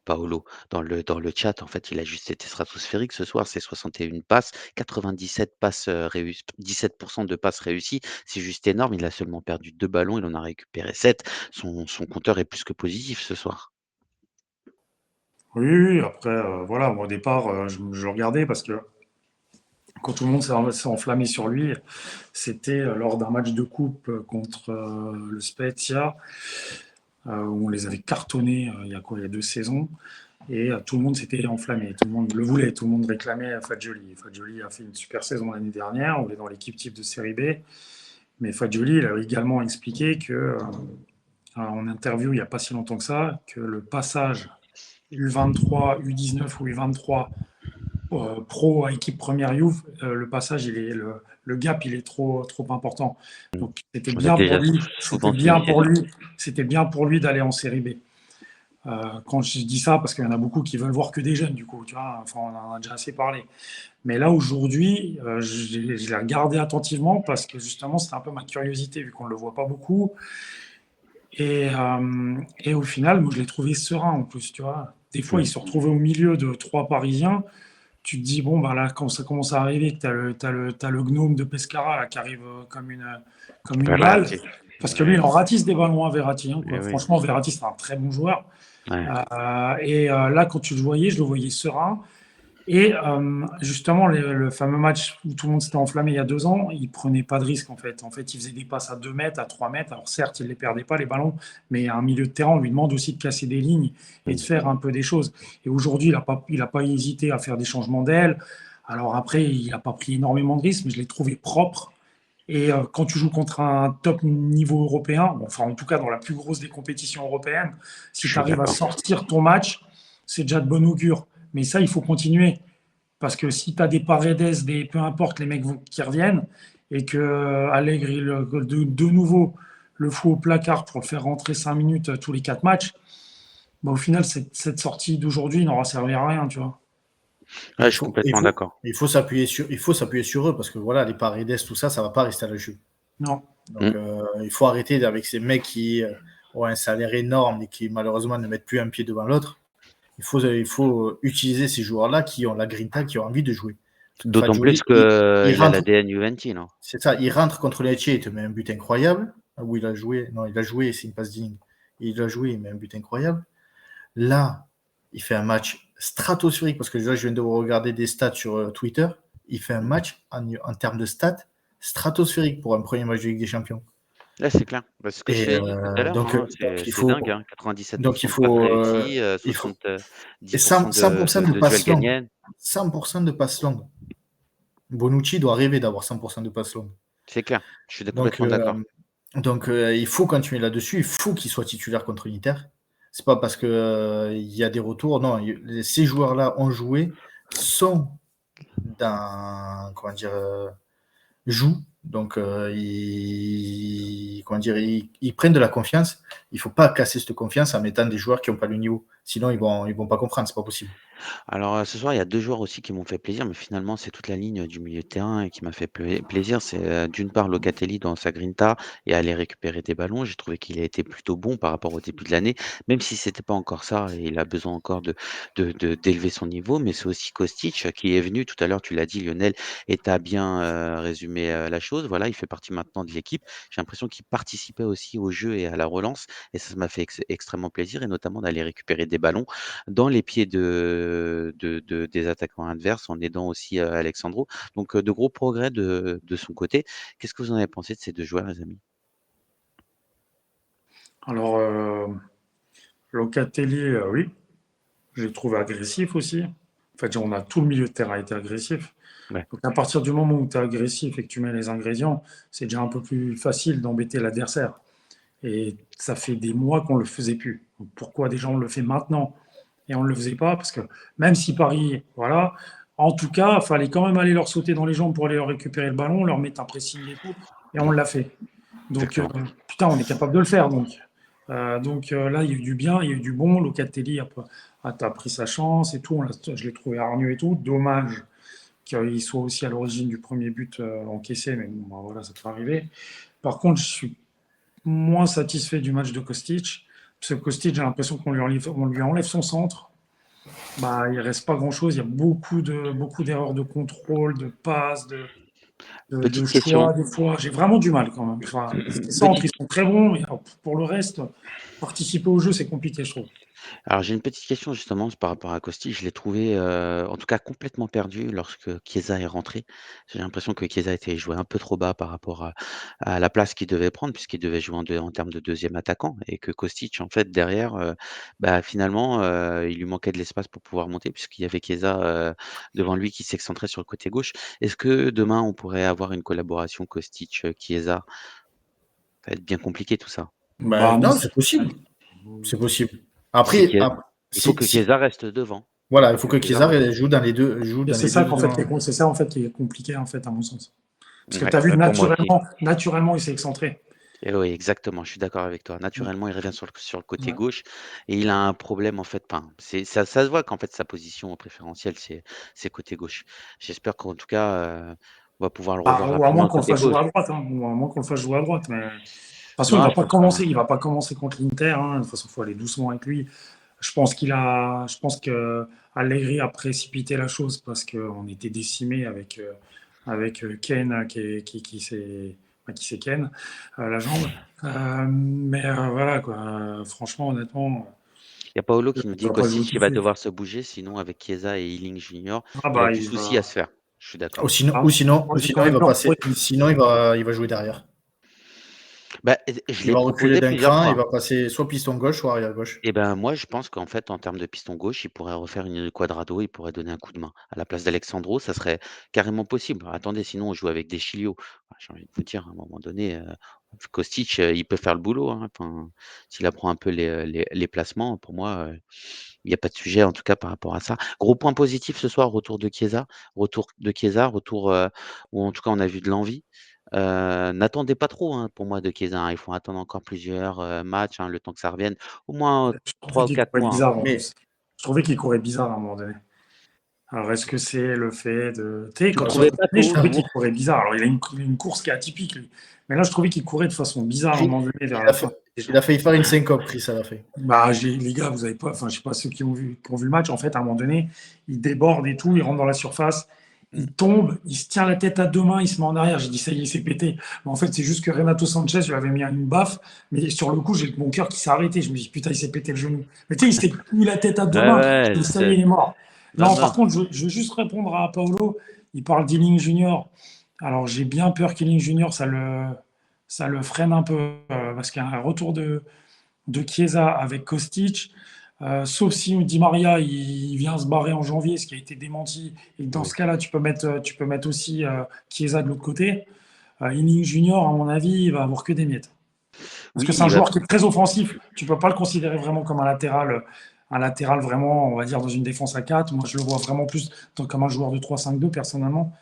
Paolo dans le chat. En fait, il a juste été stratosphérique ce soir. C'est 61 passes, 97 passes réussies, 17% de passes réussies. C'est juste énorme. Il a seulement perdu 2 ballons, il en a récupéré 7. Son compteur est plus que positif ce soir. Oui, oui, après, voilà, moi, au départ, je regardais parce que quand tout le monde s'est enflammé sur lui, c'était lors d'un match de coupe contre le Spezia, où on les avait cartonnés il y a quoi, il y a 2 saisons, et tout le monde s'était enflammé, tout le monde le voulait, tout le monde réclamait Fagioli. Fagioli a fait une super saison l'année dernière, on est dans l'équipe type de Série B, mais Fagioli, il a également expliqué que, en interview il n'y a pas si longtemps que ça, que le passage U23, U19 ou U23 pro à équipe première Juve, le passage, le gap, il est trop important. Donc c'était On a bien pour déjà lui, souvent souligné ça. c'était bien pour lui d'aller en série B. Quand je dis ça, parce qu'il y en a beaucoup qui veulent voir que des jeunes, du coup, tu vois, enfin, on en a déjà assez parlé. Mais là, aujourd'hui, je l'ai regardé attentivement parce que justement, c'était un peu ma curiosité, vu qu'on ne le voit pas beaucoup. Et au final, moi, je l'ai trouvé serein en plus, tu vois. Des fois, il se retrouvait au milieu de 3 Parisiens. Tu te dis, bon, bah là, quand ça commence à arriver, que t'as le gnome de Pescara là, qui arrive comme une balle. Verratti. Parce que lui, il en ratisse des ballons à Verratti, hein, Eh quoi. oui. Franchement, Verratti, c'est un très bon joueur. Ouais. Là, quand tu le voyais, je le voyais serein. Et justement, le fameux match où tout le monde s'était enflammé il y a 2 ans, il prenait pas de risque en fait. En fait, il faisait des passes à 2 mètres, à 3 mètres. Alors certes, il ne les perdait pas les ballons, mais un milieu de terrain, on lui demande aussi de casser des lignes et de faire un peu des choses. Et aujourd'hui, il a pas hésité à faire des changements d'aile. Alors après, il n'a pas pris énormément de risques, mais je l'ai trouvé propre. Et quand tu joues contre un top niveau européen, bon, enfin en tout cas dans la plus grosse des compétitions européennes, Je si tu suis arrives à d'accord. sortir ton match, c'est déjà de bon augure. Mais ça, il faut continuer. Parce que si tu as des Paredes, peu importe les mecs qui reviennent, et que Allegri, de nouveau, le fout au placard pour le faire rentrer 5 minutes tous les 4 matchs, bah, au final, cette sortie d'aujourd'hui n'aura servi à rien, tu vois. Ouais, je suis complètement d'accord. il faut s'appuyer sur eux parce que voilà, les Paredes, tout ça, ça va pas rester à la Juve. Non. Donc, il faut arrêter avec ces mecs qui ont un salaire énorme et qui malheureusement ne mettent plus un pied devant l'autre. Il faut utiliser ces joueurs-là qui ont la grinta, qui ont envie de jouer. Parce que D'autant plus Fagioli, qu'il a rentre, l'ADN Juventino. c'est ça, il rentre contre Lecce, il te met un but incroyable. Où il a joué, non, il a joué, c'est une passe digne. Il a joué, il met un but incroyable. Là, il fait un match stratosphérique parce que là, je viens de regarder des stats sur Twitter. Il fait un match en termes de stats stratosphérique pour un premier match de Ligue des Champions. Là, c'est clair. Parce que je Et t'ai dit tout à l'heure, donc, hein, il c'est dingue, hein, donc 97% il de passes faut, réussies, il faut 70% 100% de de duels passes longues. gagnés. 100% de passes longues. Bonucci doit rêver d'avoir 100% de passes longues. C'est clair, je suis Donc, complètement d'accord. il faut continuer là-dessus. Il faut qu'il soit titulaire contre l'Inter. C'est pas parce que il y a des retours. Non, ces joueurs-là ont joué, sont jouent. Donc, ils prennent de la confiance. Il ne faut pas casser cette confiance en mettant des joueurs qui n'ont pas le niveau. Sinon, ils vont pas comprendre. C'est pas possible. Alors, ce soir, il y a 2 joueurs aussi qui m'ont fait plaisir, mais finalement, c'est toute la ligne du milieu de terrain qui m'a fait plaisir. C'est, d'une part, Locatelli dans sa grinta et aller récupérer des ballons. J'ai trouvé qu'il a été plutôt bon par rapport au début de l'année, même si c'était pas encore ça et il a besoin encore d'élever son niveau. Mais c'est aussi Kostic qui est venu tout à l'heure, tu l'as dit Lionel, et tu as bien, résumé, la chose. Voilà, il fait partie maintenant de l'équipe. J'ai l'impression qu'il participait aussi au jeu et à la relance et ça m'a fait extrêmement plaisir et notamment d'aller récupérer des ballons dans les pieds des attaquants adverses en aidant aussi Alexandro. Donc, de gros progrès de son côté. Qu'est-ce que vous en avez pensé de ces 2 joueurs, les amis? Alors, Locatelli, oui, je l'ai trouvé agressif aussi. En fait, on a tout le milieu de terrain a été agressif. Ouais. Donc, à partir du moment où tu es agressif et que tu mets les ingrédients, c'est déjà un peu plus facile d'embêter l'adversaire. Et ça fait des mois qu'on ne le faisait plus. Donc, pourquoi déjà on le fait maintenant et on ne le faisait pas? Parce que même si Paris, voilà, en tout cas, il fallait quand même aller leur sauter dans les jambes pour aller leur récupérer le ballon, leur mettre un pressing et tout. Et on l'a fait. Donc, Exactement. putain, on est capable de le faire. Donc là, il y a eu du bien, il y a eu du bon. Locatelli a pris sa chance et tout. Je l'ai trouvé hargneux et tout. Dommage qu'il soit aussi à l'origine du premier but encaissé, mais bon, bah, voilà, ça peut arriver. Par contre, je suis moins satisfait du match de Kostic, parce que Kostic, j'ai l'impression qu'on lui enlève son centre. Bah, il reste pas grand-chose. Il y a beaucoup d'erreurs de contrôle, de passes, de Petite question. choix, des fois. J'ai vraiment du mal quand même. Enfin, les centres, Petite ils sont très bons, mais pour le reste, participer au jeu, c'est compliqué, je trouve. Alors j'ai une petite question justement par rapport à Costi. Je l'ai trouvé, en tout cas complètement perdu lorsque Chiesa est rentré. J'ai l'impression que Chiesa était joué un peu trop bas par rapport à la place qu'il devait prendre, puisqu'il devait jouer en termes de deuxième attaquant et que Kostic en fait derrière, bah, finalement, il lui manquait de l'espace pour pouvoir monter puisqu'il y avait Chiesa, devant lui qui s'excentrait sur le côté gauche. Est-ce que demain on pourrait avoir une collaboration Kostic, Chiesa? Ça va être bien compliqué tout ça. Bah, Bah, moi, non, c'est possible. C'est possible. Si Après, Chiesa il faut que si, Chiesa reste devant. voilà, il Faut faut que que Chiesa Chiesa joue dans les deux, joue et dans c'est les ça deux. qu'en fait, c'est ça en fait qui est compliqué en fait à mon sens. Parce que Ouais, tu as vu bah, pour moi aussi. naturellement, il s'est excentré. Et oui, exactement, je suis d'accord avec toi. Naturellement, il revient sur le côté Ouais. gauche et il a un problème en fait, enfin, ça se voit qu'en fait sa position préférentielle, c'est côté gauche. J'espère qu'en tout cas, on va pouvoir le Ah, revoir ou à moins rapidement qu'on le côté fasse jouer gauche. à droite, hein, ou à moins qu'on le fasse jouer à droite. Mais de toute façon, Non, je pense pas, hein. il va pas commencer contre l'Inter. Hein. De toute façon, il faut aller doucement avec lui. Je pense que Allegri a précipité la chose parce qu'on était décimé avec Ken qui s'est Ken la jambe. Mais voilà quoi. Franchement, honnêtement, Il y a Paolo il qui nous ne dit va pas jouer qu'Ostic tout il de va suite. devoir se bouger, sinon avec Chiesa et Ealing Junior, Ah il y a bah du il souci à va. se faire. Je suis Ou d'accord. sinon, Ah, ou sinon, moi, ou j'ai sinon, quand il même va peur passer. pour lui. Sinon, il va jouer derrière. Bah, je Il l'ai va reculer proposé d'un plusieurs cran, il fois. va passer soit piston gauche, soit arrière gauche. Et ben moi, je pense qu'en fait, en termes de piston gauche, il pourrait refaire une quadrado, il pourrait donner un coup de main. À la place d'Alexandro, ça serait carrément possible. Attendez, sinon on joue avec des Chilio. J'ai envie de vous dire, à un moment donné, Kostic, il peut faire le boulot, hein. Enfin, s'il apprend un peu les placements, pour moi, il y a pas de sujet, en tout cas par rapport à ça. Gros point positif ce soir, retour, ou en tout cas on a vu de l'envie. N'attendez pas trop, hein, pour moi de Chiesa, hein. Il faut attendre encore plusieurs, matchs, hein, le temps que ça revienne. Au moins, Je trouvais 3 ou qu'il 4 courait mois, hein. bizarre en Mais plus. Je trouvais qu'il courait bizarre à un moment donné. Alors, est-ce que c'est le fait de. Tu sais, Tu le quand de il toute trouvais façon, pas je tôt, trouvais qu'il lourd? courait bizarre. Alors, il a une course qui est atypique, lui. Mais là, je trouvais qu'il courait de façon bizarre à un il, moment donné il vers a la fait, fin. il a failli faire une syncope, Chris, à la fin. Bah, les gars, vous avez pas. Enfin, je sais pas ceux qui ont vu le match. En fait, à un moment donné, il déborde et tout, il rentre dans la surface, Mmh. il tombe, il se tient la tête à deux mains, il se met en arrière. J'ai dit, ça y est, il s'est pété. Mais en fait, c'est juste que Renato Sanchez lui avait mis une baffe. Mais sur le coup, j'ai mon cœur qui s'est arrêté. Je me dis, putain, il s'est pété le genou. Mais tu sais, il s'est mis la tête à deux Ouais, mains. ouais, Je je dis, ça y est, sais. il est mort. Non, Non, par non. contre, je veux juste répondre à Paolo. Il parle d'Ealing Junior. Alors, j'ai bien peur qu'Ealing Junior, ça le freine un peu. Parce qu'il y a un retour de Chiesa avec Kostic. Sauf si Di Maria il vient se barrer en janvier, ce qui a été démenti. Et dans ce Oui. cas-là, tu peux mettre aussi Chiesa de l'autre côté. Inning Junior, à mon avis, il va avoir que des miettes. Parce Oui, que c'est un il va joueur qui est très offensif. Tu peux pas le considérer vraiment comme un latéral vraiment, on va dire, dans une défense à 4. Moi, je le vois vraiment plus comme un joueur de 3-5-2, personnellement.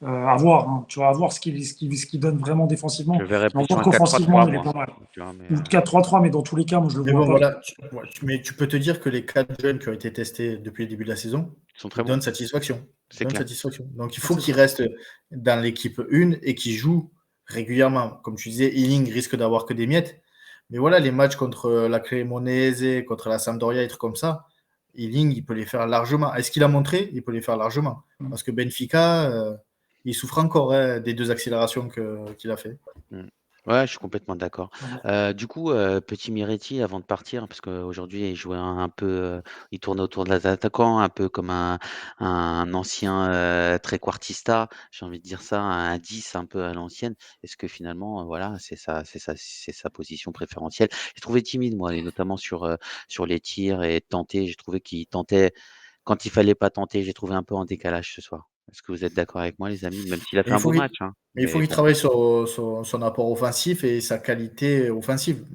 À voir, hein. Tu vas voir ce qu'il donne vraiment je défensivement. le verrais Mais on plus sur voit un qu'offensivement, 4-3-3 il est moi, pas mal. tu vois? Mais, Ou 4-3-3, mais dans tous les cas, moi, je le Mais vois bon, pas. voilà. Mais tu peux te dire que les 4 jeunes qui ont été testés depuis le début de la saison, ils sont très ils bons, donnent satisfaction. Ils c'est donnent clair. satisfaction. Donc, il Ah, faut c'est qu'ils ça. restent dans l'équipe 1 et qu'ils jouent régulièrement. Comme tu disais, Ealing risque d'avoir que des miettes. Mais voilà, les matchs contre la Cremonese, contre la Sampdoria, et trucs comme ça, Ealing, il peut les faire largement. Est-ce qu'il a montré? Il peut les faire largement. Mm. Parce que Benfica, il souffre encore, hein, des 2 accélérations qu'il a fait. Mmh. Ouais, je suis complètement d'accord. Voilà. Du coup, petit Miretti avant de partir, parce qu'aujourd'hui il jouait un peu, il tournait autour de l'attaquant, un peu comme un ancien, trequartista, j'ai envie de dire ça, un 10 un peu à l'ancienne. Est-ce que finalement, voilà, c'est sa position préférentielle? J'ai trouvé timide moi et notamment sur les tirs et tenter, j'ai trouvé qu'il tentait quand il fallait pas tenter, j'ai trouvé un peu en décalage ce soir. Est-ce que vous êtes d'accord avec moi les amis? Même s'il a Mais fait un beau match, hein, il faut mais qu'il bon. travaille sur son apport offensif et sa qualité offensive.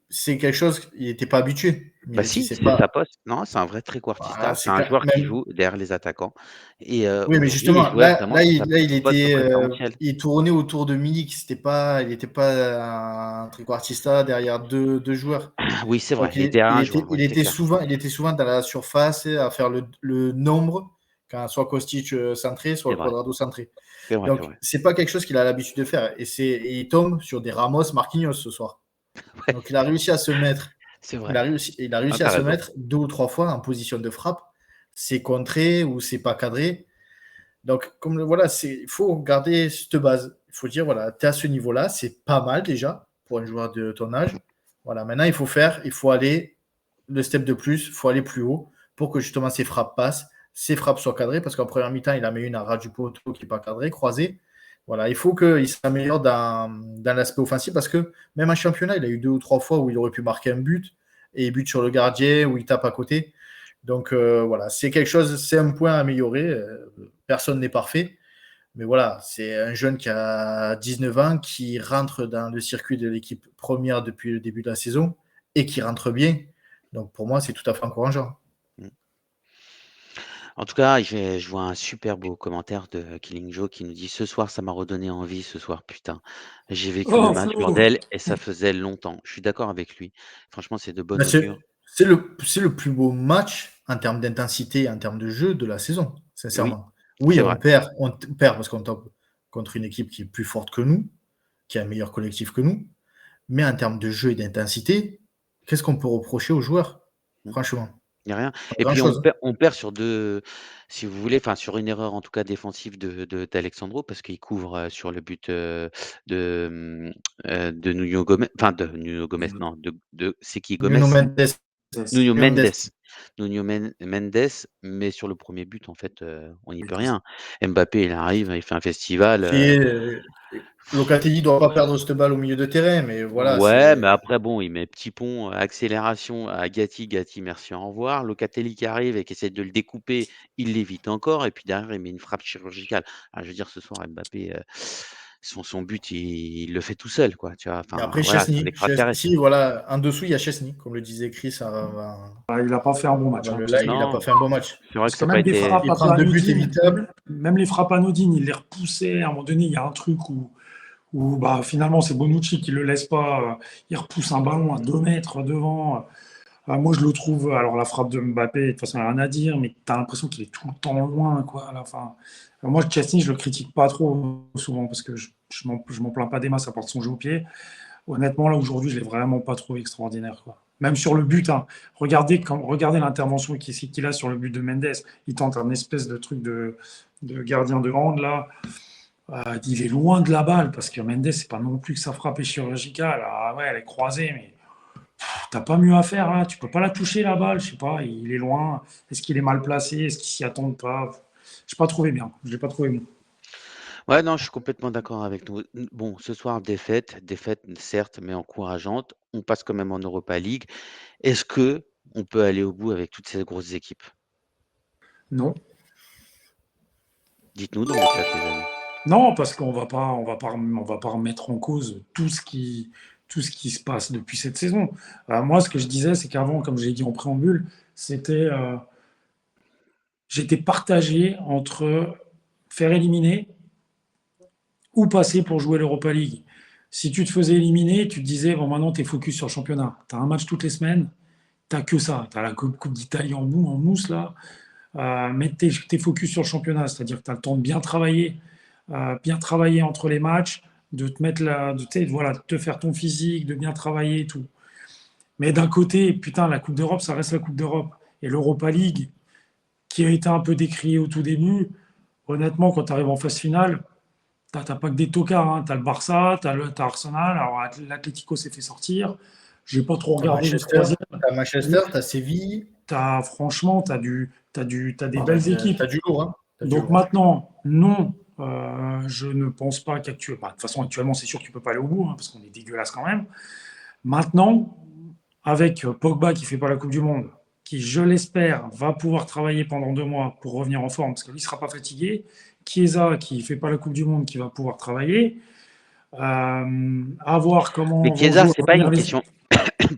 C'est quelque chose, il n'était pas habitué. Bah Miretti, si, c'est c'est pas. sa poste. Non, c'est un vrai trequartista. Voilà, C'est c'est un quand joueur qui même. joue derrière les attaquants et Oui, mais aujourd'hui, il justement, jouait vraiment sur sa là, il poste était, préférentiel. il tournait autour de Milik. Il n'était pas un trequartista derrière deux joueurs. Oui, c'est vrai, Donc, il est derrière un joueur, ouais, c'est clair. il était souvent dans la surface à faire le nombre Quand soit Kostic centré, soit C'est vrai, Cuadrado centré. c'est vrai, c'est Donc, vrai. c'est pas quelque chose qu'il a l'habitude de faire. Et il tombe sur des Ramos, Marquinhos ce soir. Ouais, Donc, il a réussi à se mettre, c'est il vrai. a réussi, il a Ah, réussi à t'as se raison. mettre 2 ou 3 fois en position de frappe. C'est contré ou c'est pas cadré. Donc, comme voilà, il faut garder cette base. Il faut dire, voilà, tu es à ce niveau-là, c'est pas mal déjà pour un joueur de ton âge. Voilà, maintenant, il faut aller le step de plus, il faut aller plus haut pour que justement ses frappes passent, ses frappes soient cadrées, parce qu'en première mi-temps, il a mis une à ras du poteau qui n'est pas cadrée, croisée. Voilà, il faut qu'il s'améliore dans l'aspect offensif, parce que même en championnat, il a eu 2 ou 3 fois où il aurait pu marquer un but, et il bute sur le gardien, ou il tape à côté. Donc voilà, c'est quelque chose, c'est un point à améliorer. Personne n'est parfait. Mais voilà, c'est un jeune qui a 19 ans, qui rentre dans le circuit de l'équipe première depuis le début de la saison et qui rentre bien. Donc pour moi, c'est tout à fait encourageant. Mmh. En tout cas, je vois un super beau commentaire de Killing Joe qui nous dit: «Ce soir, ça m'a redonné envie ce soir, putain. J'ai vécu le Oh, match, Flo! bordel, et ça faisait longtemps». Je suis d'accord avec lui. Franchement, c'est de bon Ben, augure. c'est le plus beau match en termes d'intensité, en termes de jeu de la saison, Oui, sincèrement. Oui, c'est vrai. on perd parce qu'on tombe contre une équipe qui est plus forte que nous, qui a un meilleur collectif que nous. Mais en termes de jeu et d'intensité, qu'est-ce qu'on peut reprocher aux joueurs? Mmh. Franchement, Il y a rien pas et puis grand-chose. on perd sur 2, si vous voulez, enfin sur une erreur en tout cas défensive d'Alexandro parce qu'il couvre, sur le but, de Nuno Gomez, enfin de Nuno Gomez, non, de c'est qui Gomez? Nuno Mendes. Nuno Nuno Mendes. Mendes. Mendes, mais sur le premier but en fait, on n'y peut rien. Mbappé, il arrive, il fait un festival, Puis, Locatelli doit pas perdre cette balle au milieu de terrain, mais voilà, ouais, mais c'est. après bon, il met petit pont, accélération à Gatti, Gatti merci, au revoir. Locatelli qui arrive et qui essaie de le découper, il l'évite encore et puis derrière il met une frappe chirurgicale. Ah, je veux dire ce soir Mbappé, son but il le fait tout seul quoi, tu vois? Et Enfin après, voilà, c'est un Chesney. extraterrestre. Si, voilà, en dessous, il y a Chesney, comme le disait Chris Ah, il n'a pas fait un bon match, avant hein, le live, Chesney. il n'a pas Non, fait un bon match. c'est vrai Parce que que c'est pas même des été frappes Il un peu prend 2 buts anodines, évitables. même les frappes anodines, il les repoussait. À un moment donné, il y a un truc où bah, finalement, c'est Bonucci qui ne le laisse pas. Il repousse un ballon à 2 mètres devant. Moi, je le trouve. Alors, la frappe de Mbappé, de toute façon, il n'y a rien à dire, mais tu as l'impression qu'il est tout le temps loin, quoi, à la fin. Moi, Chesney, je le critique pas trop souvent parce que je m'en plains pas des masses à part de son jeu au pied. Honnêtement, là, aujourd'hui, je l'ai vraiment pas trouvé extraordinaire, quoi. Même sur le but, hein. Regardez l'intervention qu'il a sur le but de Mendes. Il tente un espèce de truc de gardien de hand, là. Il est loin de la balle parce que Mendes, c'est pas non plus que sa frappe est chirurgicale. Ah ouais, elle est croisée, mais t'as pas mieux à faire là. Tu peux pas la toucher la balle. Je sais pas, il est loin. Est-ce qu'il est mal placé? Est-ce qu'il s'y attend pas? Je n'ai pas trouvé bien. Je l'ai pas trouvé bon. Ouais, non, je suis complètement d'accord avec nous. Bon, ce soir défaite certes, mais encourageante. On passe quand même en Europa League. Est-ce qu'on peut aller au bout avec toutes ces grosses équipes? Non. Dites-nous dans le chat les amis. Non, parce qu'on va pas remettre en cause tout ce qui se passe depuis cette saison. Moi, ce que je disais, c'est qu'avant, comme je l'ai dit en préambule, j'étais partagé entre faire éliminer ou passer pour jouer l'Europa League. Si tu te faisais éliminer, tu te disais, bon, maintenant, tu es focus sur le championnat. Tu as un match toutes les semaines, tu que ça. Tu as la Coupe d'Italie en mousse, là. Mais tu es focus sur le championnat, c'est-à-dire que tu as le temps de bien travailler entre les matchs, de te mettre voilà, de te faire ton physique, de bien travailler et tout. Mais d'un côté, putain, la Coupe d'Europe, ça reste la Coupe d'Europe. Et l'Europa League, qui a été un peu décriée au tout début, honnêtement, quand tu arrives en phase finale, t'as pas que des tocards. Hein. Tu as le Barça, t'as Arsenal. Alors, l'Atlético s'est fait sortir. Je n'ai pas trop T'as regardé le Manchester, troisième. t'as Séville. Franchement, t'as des belles équipes. T'as du lourd. Hein. Du Donc lourd. maintenant, non, je ne pense pas qu'actuellement, de toute façon, actuellement, c'est sûr que tu ne peux pas aller au bout, hein, parce qu'on est dégueulasse quand même. Maintenant, avec Pogba qui ne fait pas la Coupe du Monde, qui, je l'espère, va pouvoir travailler pendant 2 mois pour revenir en forme, parce que lui ne sera pas fatigué. Chiesa qui ne fait pas la Coupe du Monde, qui va pouvoir travailler. À voir comment Mais vont Chiesa, jouer c'est pas revenir une les. question.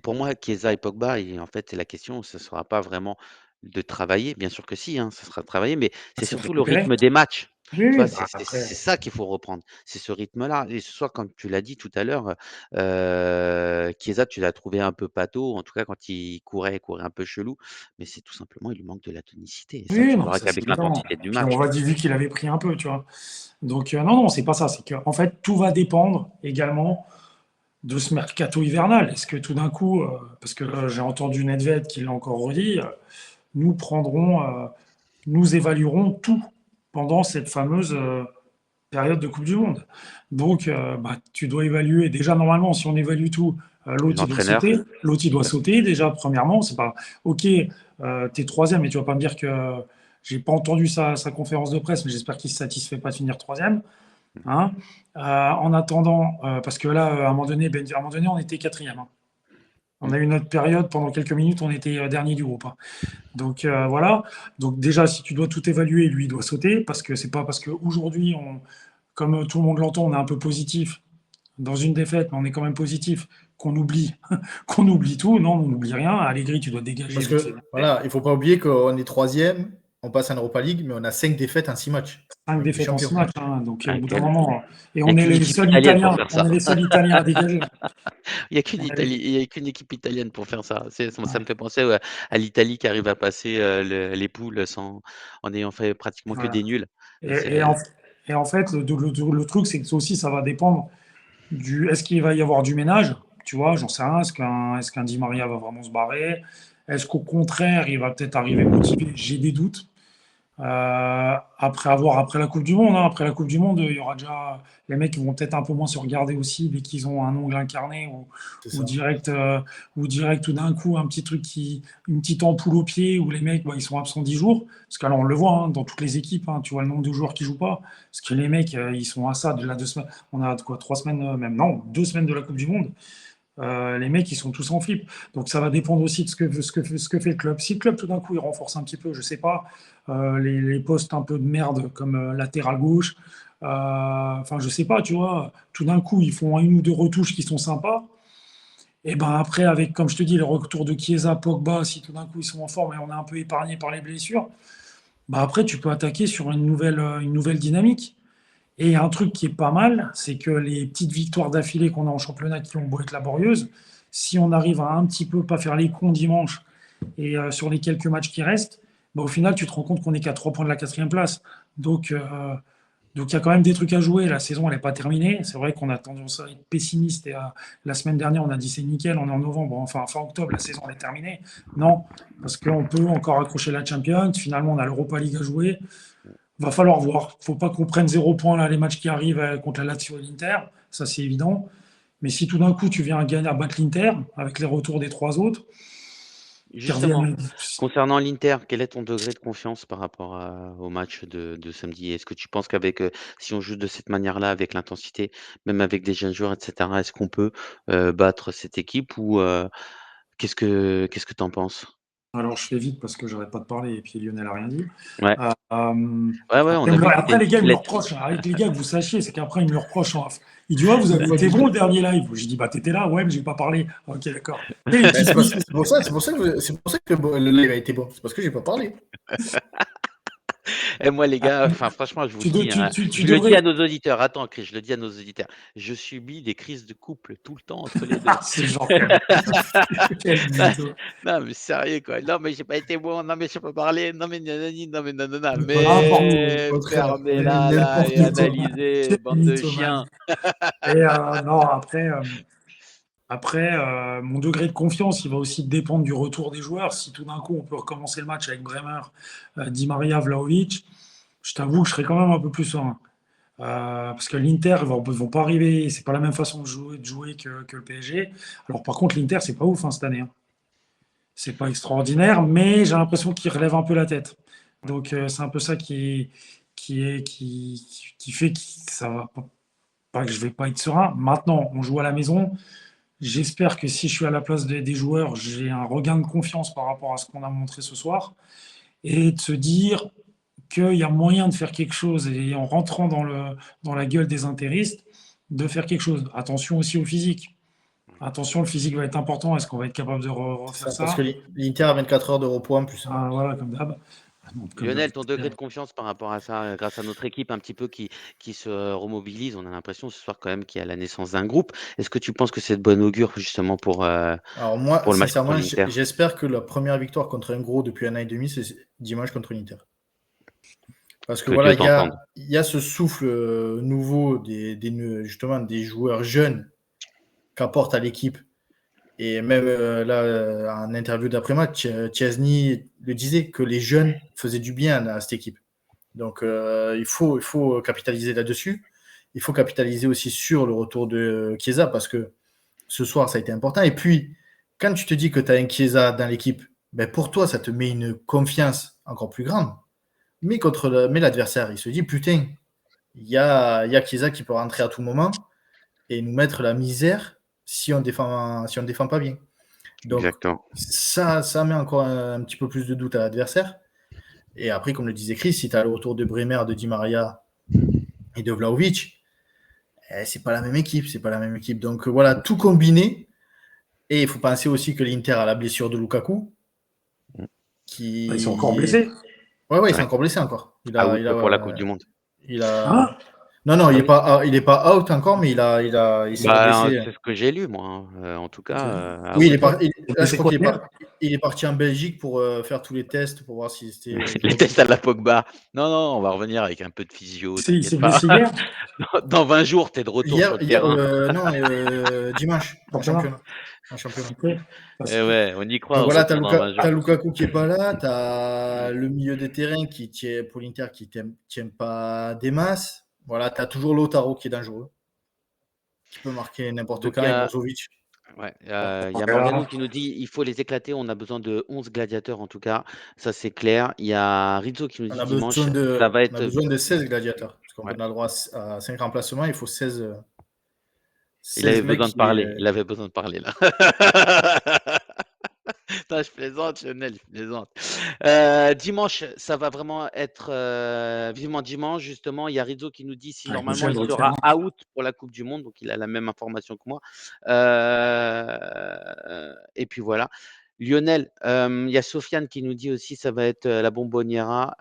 Pour moi, Chiesa et Pogba, en fait, la question, ce ne sera pas vraiment de travailler, bien sûr que si, hein, ça sera travaillé, mais Ah, c'est c'est de surtout le récupérer. rythme des matchs. Oui, Tu oui, vois? bah, C'est après, ça qu'il faut reprendre. C'est ce rythme-là et ce soir, comme tu l'as dit tout à l'heure, Chiesa, tu l'as trouvé un peu pâteau, en tout cas quand il courait un peu chelou, mais c'est tout simplement, il lui manque de la tonicité et ça, oui, tu non, verras ça c'est qu'avec évident. l'intensité du Puis on match. va dire, vu qu'il avait pris un peu, tu vois. Donc, non, non, c'est pas ça. C'est que, en fait, tout va dépendre également de ce mercato hivernal. Est-ce que tout d'un coup, parce que j'ai entendu Nedved qui l'a encore redit, nous prendrons, nous évaluerons tout pendant cette fameuse période de Coupe du Monde. Donc, bah, tu dois évaluer. Déjà, normalement, si on évalue tout, l'autre, il doit L'entraîneur, sauter. L'autre, il doit tout à fait. sauter. Déjà, premièrement, c'est pas OK, t'es troisième, et tu vas pas me dire que j'ai pas entendu sa conférence de presse, mais j'espère qu'il se satisfait pas de finir troisième. Hein. En attendant, parce que là, à un moment donné, à un moment donné, on était quatrième. Hein. On Mmh. a eu notre période, pendant quelques minutes, on était dernier du groupe. Hein. Donc voilà. Donc déjà, si tu dois tout évaluer, lui, il doit sauter, parce que c'est pas parce qu'aujourd'hui, comme tout le monde l'entend, on est un peu positif dans une défaite, mais on est quand même positif, qu'on oublie, qu'on oublie tout. Non, on n'oublie rien. Allegri, tu dois dégager Parce dès que c'est que, fait. voilà, il ne faut pas oublier qu'on est troisième, on passe en Europa League, mais on a 5 défaites en 6 matchs 5 en Ligue des défaites en 6 Champions. matchs. Hein. Donc au bout Avec d'un elle. moment, et Il y a on est qu'une les équipe seuls italienne pour Italiens, faire on ça. est les seuls Italiens à dégager. Il y a qu'une On est les- Italie il y a qu'une équipe italienne pour faire ça. Ça me ouais, fait penser, à l'Italie qui arrive à passer, les poules sans en ayant fait pratiquement que voilà. des nuls. Et, et C'est en, et en fait, le truc, c'est que ça aussi, ça va dépendre est-ce qu'il va y avoir du ménage? Tu vois, j'en sais rien. Est-ce qu'un Di Maria va vraiment se barrer? Est-ce qu'au contraire, il va peut-être arriver motivé? J'ai des doutes. Après la Coupe du Monde, hein. Après la Coupe du Monde, il y aura déjà les mecs qui vont peut-être un peu moins se regarder aussi dès qu'ils ont un ongle incarné C'est ou ça. direct, tout d'un coup un petit truc une petite ampoule au pied où les mecs bah, ils sont absents 10 jours. Parce qu'alors on le voit hein, dans toutes les équipes, hein, tu vois le nombre de joueurs qui jouent pas. Parce que les mecs ils sont à ça de la 2 semaines. On a quoi 3 semaines même non 2 semaines de la Coupe du Monde. Les mecs, ils sont tous en flip. Donc ça va dépendre aussi de ce que fait le club. Si le club, tout d'un coup, il renforce un petit peu, je sais pas, les postes un peu de merde comme latéral gauche, enfin, je sais pas, tu vois, tout d'un coup, ils font une ou deux retouches qui sont sympas. Et ben après, avec, comme je te dis, le retour de Chiesa, Pogba, si tout d'un coup, ils sont en forme et on est un peu épargné par les blessures, bah après, tu peux attaquer sur une nouvelle dynamique. Et un truc qui est pas mal, c'est que les petites victoires d'affilée qu'on a en championnat qui ont beau être laborieuses, si on arrive à un petit peu pas faire les cons dimanche et sur les quelques matchs qui restent, bah, au final, tu te rends compte qu'on est qu'à 3 points de la quatrième place. Donc il y a quand même des trucs à jouer. La saison, elle n'est pas terminée. C'est vrai qu'on a tendance à être pessimiste. Et la semaine dernière, on a dit c'est nickel, on est en novembre, bon, enfin fin octobre, la saison elle est terminée. Non, parce qu'on peut encore accrocher la Champions. Finalement, on a l'Europa League à jouer. Va falloir voir. Faut pas qu'on prenne 0 point là, les matchs qui arrivent contre la Lazio et l'Inter. Ça, c'est évident. Mais si tout d'un coup, tu viens à gagner à battre l'Inter avec les retours des trois autres, qui Justement, reviennent. concernant l'Inter, quel est ton degré de confiance par rapport au match de samedi? Est-ce que tu penses qu'avec, si on joue de cette manière-là, avec l'intensité, même avec des jeunes joueurs et cetera, est-ce qu'on peut, battre cette équipe ou, qu'est-ce que tu en penses? Alors, je fais vite parce que j'arrête pas de parler et puis Lionel a rien dit. Ouais, ouais, ouais, on Après, a vu que tu après, les une gars, ils me le pipelette. reprochent. Avec les gars, que vous sachiez, c'est qu'après, ils me le reprochent. Il dit, ouais, vous avez Pas été du bon tout. le dernier live. J'ai dit, bah, t'étais là, ouais, mais j'ai pas parlé. Ok, d'accord. Et les Ben, petits quiz. c'est pour ça que le live a été bon. C'est parce que j'ai pas parlé. Et moi, les Ah, gars, enfin, franchement, je vous tu, le de- dis, tu, hein, tu, tu je le dis devrais. à nos auditeurs. Attends, Chris, je le dis à nos auditeurs. Je subis des crises de couple tout le temps entre les 2. C'est genre, quel Non, mytho. non, mais sérieux, quoi. Non, mais j'ai pas été bon. Non, mais j'ai pas parlé. Non, mais nanani, non, mais nanana. N'importe Au Mais contraire, fermez-la, là, et mytho. analysez, Quel bande de mythomane. chiens. Et non, après, mon degré de confiance, il va aussi dépendre du retour des joueurs. Si tout d'un coup, on peut recommencer le match avec Bremer, Di Maria, Vlahovic, je t'avoue que je serais quand même un peu plus serein. Parce que l'Inter, ils vont pas arriver. C'est pas la même façon de jouer que le PSG. Alors, par contre, l'Inter, c'est pas ouf hein, cette année. Hein. C'est pas extraordinaire, mais j'ai l'impression qu'ils relèvent un peu la tête. Donc, c'est un peu ça qui fait que ça va pas que je vais pas être serein. Maintenant, on joue à la maison. J'espère que si je suis à la place des joueurs, j'ai un regain de confiance par rapport à ce qu'on a montré ce soir et de se dire qu'il y a moyen de faire quelque chose et en rentrant dans la gueule des intéristes, de faire quelque chose. Attention aussi au physique. Attention, le physique va être important. Est-ce qu'on va être capable de refaire Parce que ça? l'Inter a 24 heures de repos en plus. Voilà, comme d'hab. Donc, Lionel, ton degré de confiance par rapport à ça, grâce à notre équipe un petit peu qui se remobilise, on a l'impression ce soir quand même qu'il y a la naissance d'un groupe. Est-ce que tu penses que c'est de bon augure justement pour Alors moi, le match contre sincèrement, l'Inter? j'espère que la première victoire contre un gros depuis 1 an et demi, c'est dimanche contre l'Inter. Parce que Que voilà, Dieu t'entende. il y a ce souffle nouveau justement des joueurs jeunes qu'apporte à l'équipe. Et même là, en interview d'après-match, Chesney le disait que les jeunes faisaient du bien à cette équipe. Donc il faut capitaliser là-dessus. Il faut capitaliser aussi sur le retour de Chiesa parce que ce soir, ça a été important. Et puis, quand tu te dis que tu as un Chiesa dans l'équipe, ben pour toi, ça te met une confiance encore plus grande. Mais l'adversaire, il se dit, putain, il y a Chiesa qui peut rentrer à tout moment et nous mettre la misère si on défend pas bien. Donc, Exactement. ça met encore un petit peu plus de doute à l'adversaire. Et après, comme le disait Chris, si tu as le retour de Bremer, de Di Maria et de Vlahovic, c'est pas la même équipe. C'est pas la même équipe. Donc voilà, tout combiné. Et il faut penser aussi que l'Inter a la blessure de Lukaku. Ils sont encore blessés. Ouais, il s'est encore blessé encore. Pour la Coupe du Monde. Hein? Non, il est pas out encore, mais il s'est blessé. C'est ce que j'ai lu, moi. En tout cas. Oui, out. là, je crois qu'il est parti en Belgique pour faire tous les tests pour voir si c'était. Les tests à la Pogba. Non, on va revenir avec un peu de physio. Il s'est T'inquiète pas. blessé hier. Dans 20 jours, t'es de retour sur le terrain. Non, dimanche, en championnat. Okay. Ouais, on y croit. Donc voilà, retour dans 20 jours. t'as Lukaku qui est pas là, t'as le milieu de terrain pour l'Inter qui tient pas des masses. Voilà, t'as toujours Lautaro qui est dangereux, qui peut marquer n'importe Donc, quand, et Brozovic. Ouais, il y a Morgano qui nous dit il faut les éclater, on a besoin de 11 gladiateurs en tout cas, ça c'est clair. Il y a Rizzo qui nous dit dimanche, ça va On a être. besoin de 16 gladiateurs, parce qu'on Ouais. a le droit à 5 remplacements, il faut 16 Il avait mecs besoin de parler, il avait besoin de parler là. Putain, je plaisante, Lionel, je plaisante. Dimanche, ça va vraiment être vivement dimanche, justement. Il y a Rizzo qui nous dit si normalement il sera out pour la Coupe du Monde, donc il a la même information que moi. Et puis voilà. Lionel, il y a Sofiane qui nous dit aussi ça va être la Bomboniera.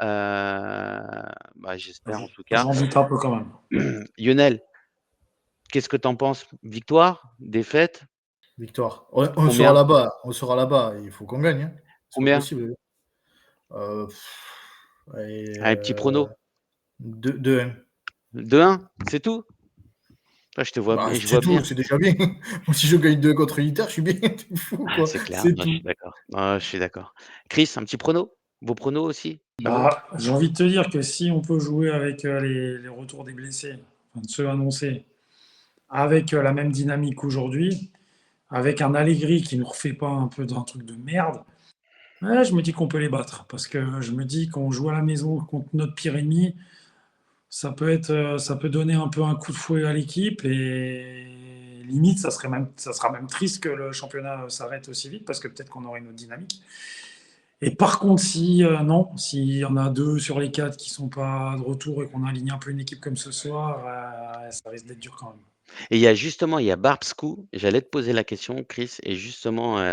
J'espère en tout cas. J'en doute un peu quand même. Lionel, qu'est-ce que tu en penses? Victoire? Défaite? Victoire. On sera là-bas, il faut qu'on gagne. Hein. Combien? Pas possible. Un petit prono? 2-1. 2-1, c'est tout? Je te vois bien. C'est tout, bien. C'est déjà bien. Si je gagne 2 contre l'Inter, je suis bien. T'es fou, quoi. C'est clair, je suis d'accord. Je suis d'accord. Chris, un petit prono? Vos pronos aussi? J'ai envie de te dire que si on peut jouer avec les retours des blessés, de ceux annoncés, avec la même dynamique qu'aujourd'hui, avec un Allegri qui ne nous refait pas un peu d'un truc de merde, je me dis qu'on peut les battre. Parce que je me dis qu'on joue à la maison contre notre pire ennemi, ça peut donner un peu un coup de fouet à l'équipe et limite, ça sera même triste que le championnat s'arrête aussi vite parce que peut-être qu'on aurait une autre dynamique. Et par contre, s'il y en a 2 sur les 4 qui ne sont pas de retour et qu'on aligne un peu une équipe comme ce soir, ça risque d'être dur quand même. Et il y a Barbscou, j'allais te poser la question, Chris, et justement,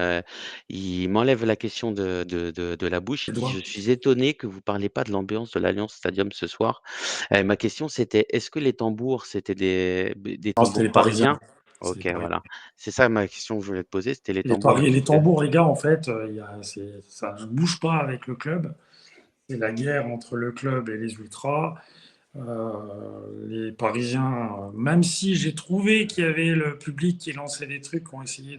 il m'enlève la question de la bouche. Il dit je suis étonné que vous ne parlez pas de l'ambiance de l'Allianz Stadium ce soir. Ma question, c'était est-ce que les tambours, c'était des tambours parisiens? Ok, voilà. C'est ça ma question que je voulais te poser, c'était les tambours. Les tambours, les gars, en fait, ça ne bouge pas avec le club. C'est la guerre entre le club et les ultras. Les Parisiens, même si j'ai trouvé qu'il y avait le public qui lançait des trucs, qui ont essayé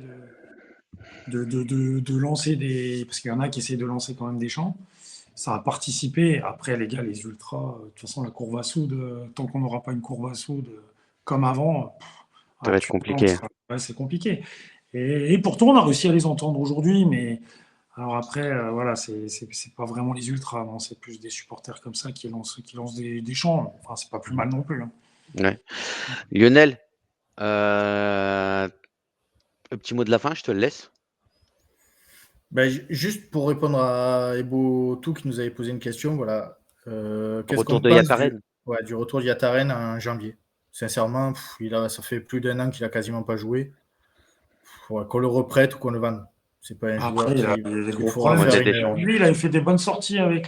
de lancer des... Parce qu'il y en a qui essayent de lancer quand même des chants. Ça a participé. Après, les gars, les ultras, de toute façon, la courbe à soude, tant qu'on n'aura pas une courbe à soude comme avant, ça va être compliqué. C'est compliqué. Et pourtant, on a réussi à les entendre aujourd'hui, mais alors après, voilà, c'est pas vraiment les ultras, non, c'est plus des supporters comme ça qui lancent des chants. Enfin, c'est pas plus mal non plus. Hein. Ouais. Lionel, un petit mot de la fin, je te le laisse. Juste pour répondre à Ebo Tout qui nous avait posé une question, voilà. Retour de Yataren. Du retour de Yataren en janvier. Sincèrement, ça fait plus d'1 an qu'il a quasiment pas joué. qu'on le reprête ou qu'on le vende. C'est pas un joueur Après, il a qu'il des qu'il gros faudra problèmes. Moi, faire j'ai des gens. Lui, il avait fait des bonnes sorties avec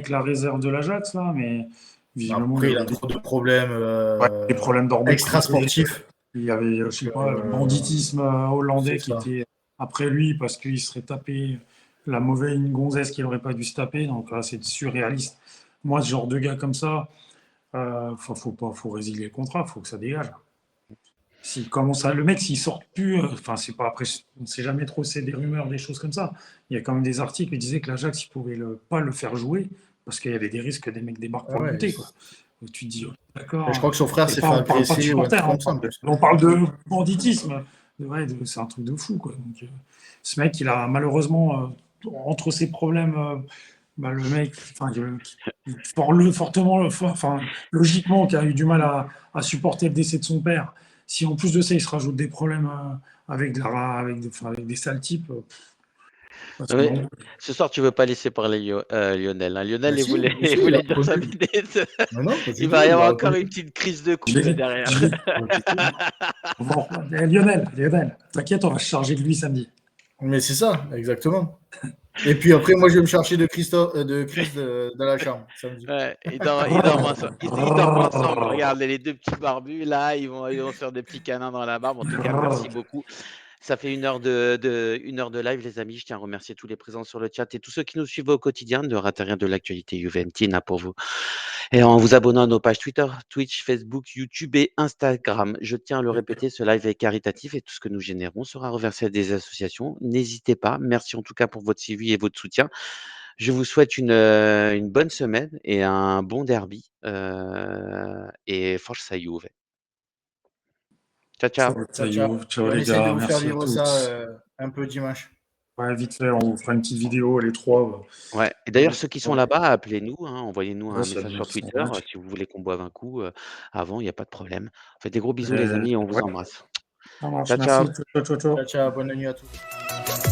la réserve de l'Ajax, là, mais visiblement, Après, il y il a avait trop de problèmes des problèmes d'ordre privé. extra-sportifs. Il y avait, je sais pas, le banditisme hollandais qui C'est ça. était après lui parce qu'il serait tapé la mauvaise une gonzesse qu'il n'aurait pas dû se taper. Donc, c'est surréaliste. Moi, ce genre de gars comme ça, faut résilier le contrat, faut que ça dégage. S'il commence le mec, s'il sort plus, enfin, c'est pas après, on ne sait jamais trop, c'est des rumeurs, des choses comme ça. Il y a quand même des articles qui disaient que l'Ajax, il pouvait pas le faire jouer parce qu'il y avait des risques que des mecs débarquent pour le Ouais, buter, quoi. Et tu te dis, et je d'accord, crois que son frère s'est fait on parle pas de agresser ou un truc supporters, comme ça en plus. on parle de banditisme. Ouais, c'est un truc de fou, quoi. Donc, ce mec, il a malheureusement, entre ses problèmes, le mec, enfin, fortement, enfin, logiquement, qui a eu du mal à supporter le décès de son père. Si en plus de ça, il se rajoute des problèmes avec des sales types, parce que Ouais, non. ce soir, tu veux pas laisser parler Lionel, hein. Lionel, Mais il si, voulait, mais si, il il voulait a dire sa répondu. vidéo. Non, non, pas du Il tout. va y Il a avoir encore répondu. une petite crise de Je couple là l'ai- derrière. je l'ai- Pas du tout. Bon, Lionel, t'inquiète, on va se charger de lui samedi. Mais c'est ça, exactement. Et puis après, moi, je vais me chercher de Chris dans la chambre samedi. Ouais, ils dorment ensemble. Ils dorment ensemble. Regarde, les deux petits barbus là, ils vont se faire des petits câlins dans la barbe. En tout cas, merci beaucoup. Ça fait 1 heure de live, les amis. Je tiens à remercier tous les présents sur le chat et tous ceux qui nous suivent au quotidien. Ne ratez rien de l'actualité Juventina pour vous. Et en vous abonnant à nos pages Twitter, Twitch, Facebook, YouTube et Instagram. Je tiens à le répéter, ce live est caritatif et tout ce que nous générons sera reversé à des associations. N'hésitez pas. Merci en tout cas pour votre suivi et votre soutien. Je vous souhaite une bonne semaine et un bon derby. Et Forza Juve. Ciao, ciao. Ciao, ciao. Ciao Et on les essaie de gars, vous faire merci à vivre ça tous. un peu dimanche. Ouais, vite fait, on vous fera une petite vidéo, les trois. Ouais. Et d'ailleurs, ceux qui sont là-bas, appelez-nous, hein, envoyez-nous Ouais, un s'il y a message des sur mecs qui sont Twitter au match. si vous voulez qu'on boive un coup avant, il n'y a pas de problème. Faites des gros bisous, les amis, et on vous Ouais, embrasse. ça marche, Ciao, ciao. merci. Ciao, ciao, ciao. Ciao, ciao. Bonne nuit à tous.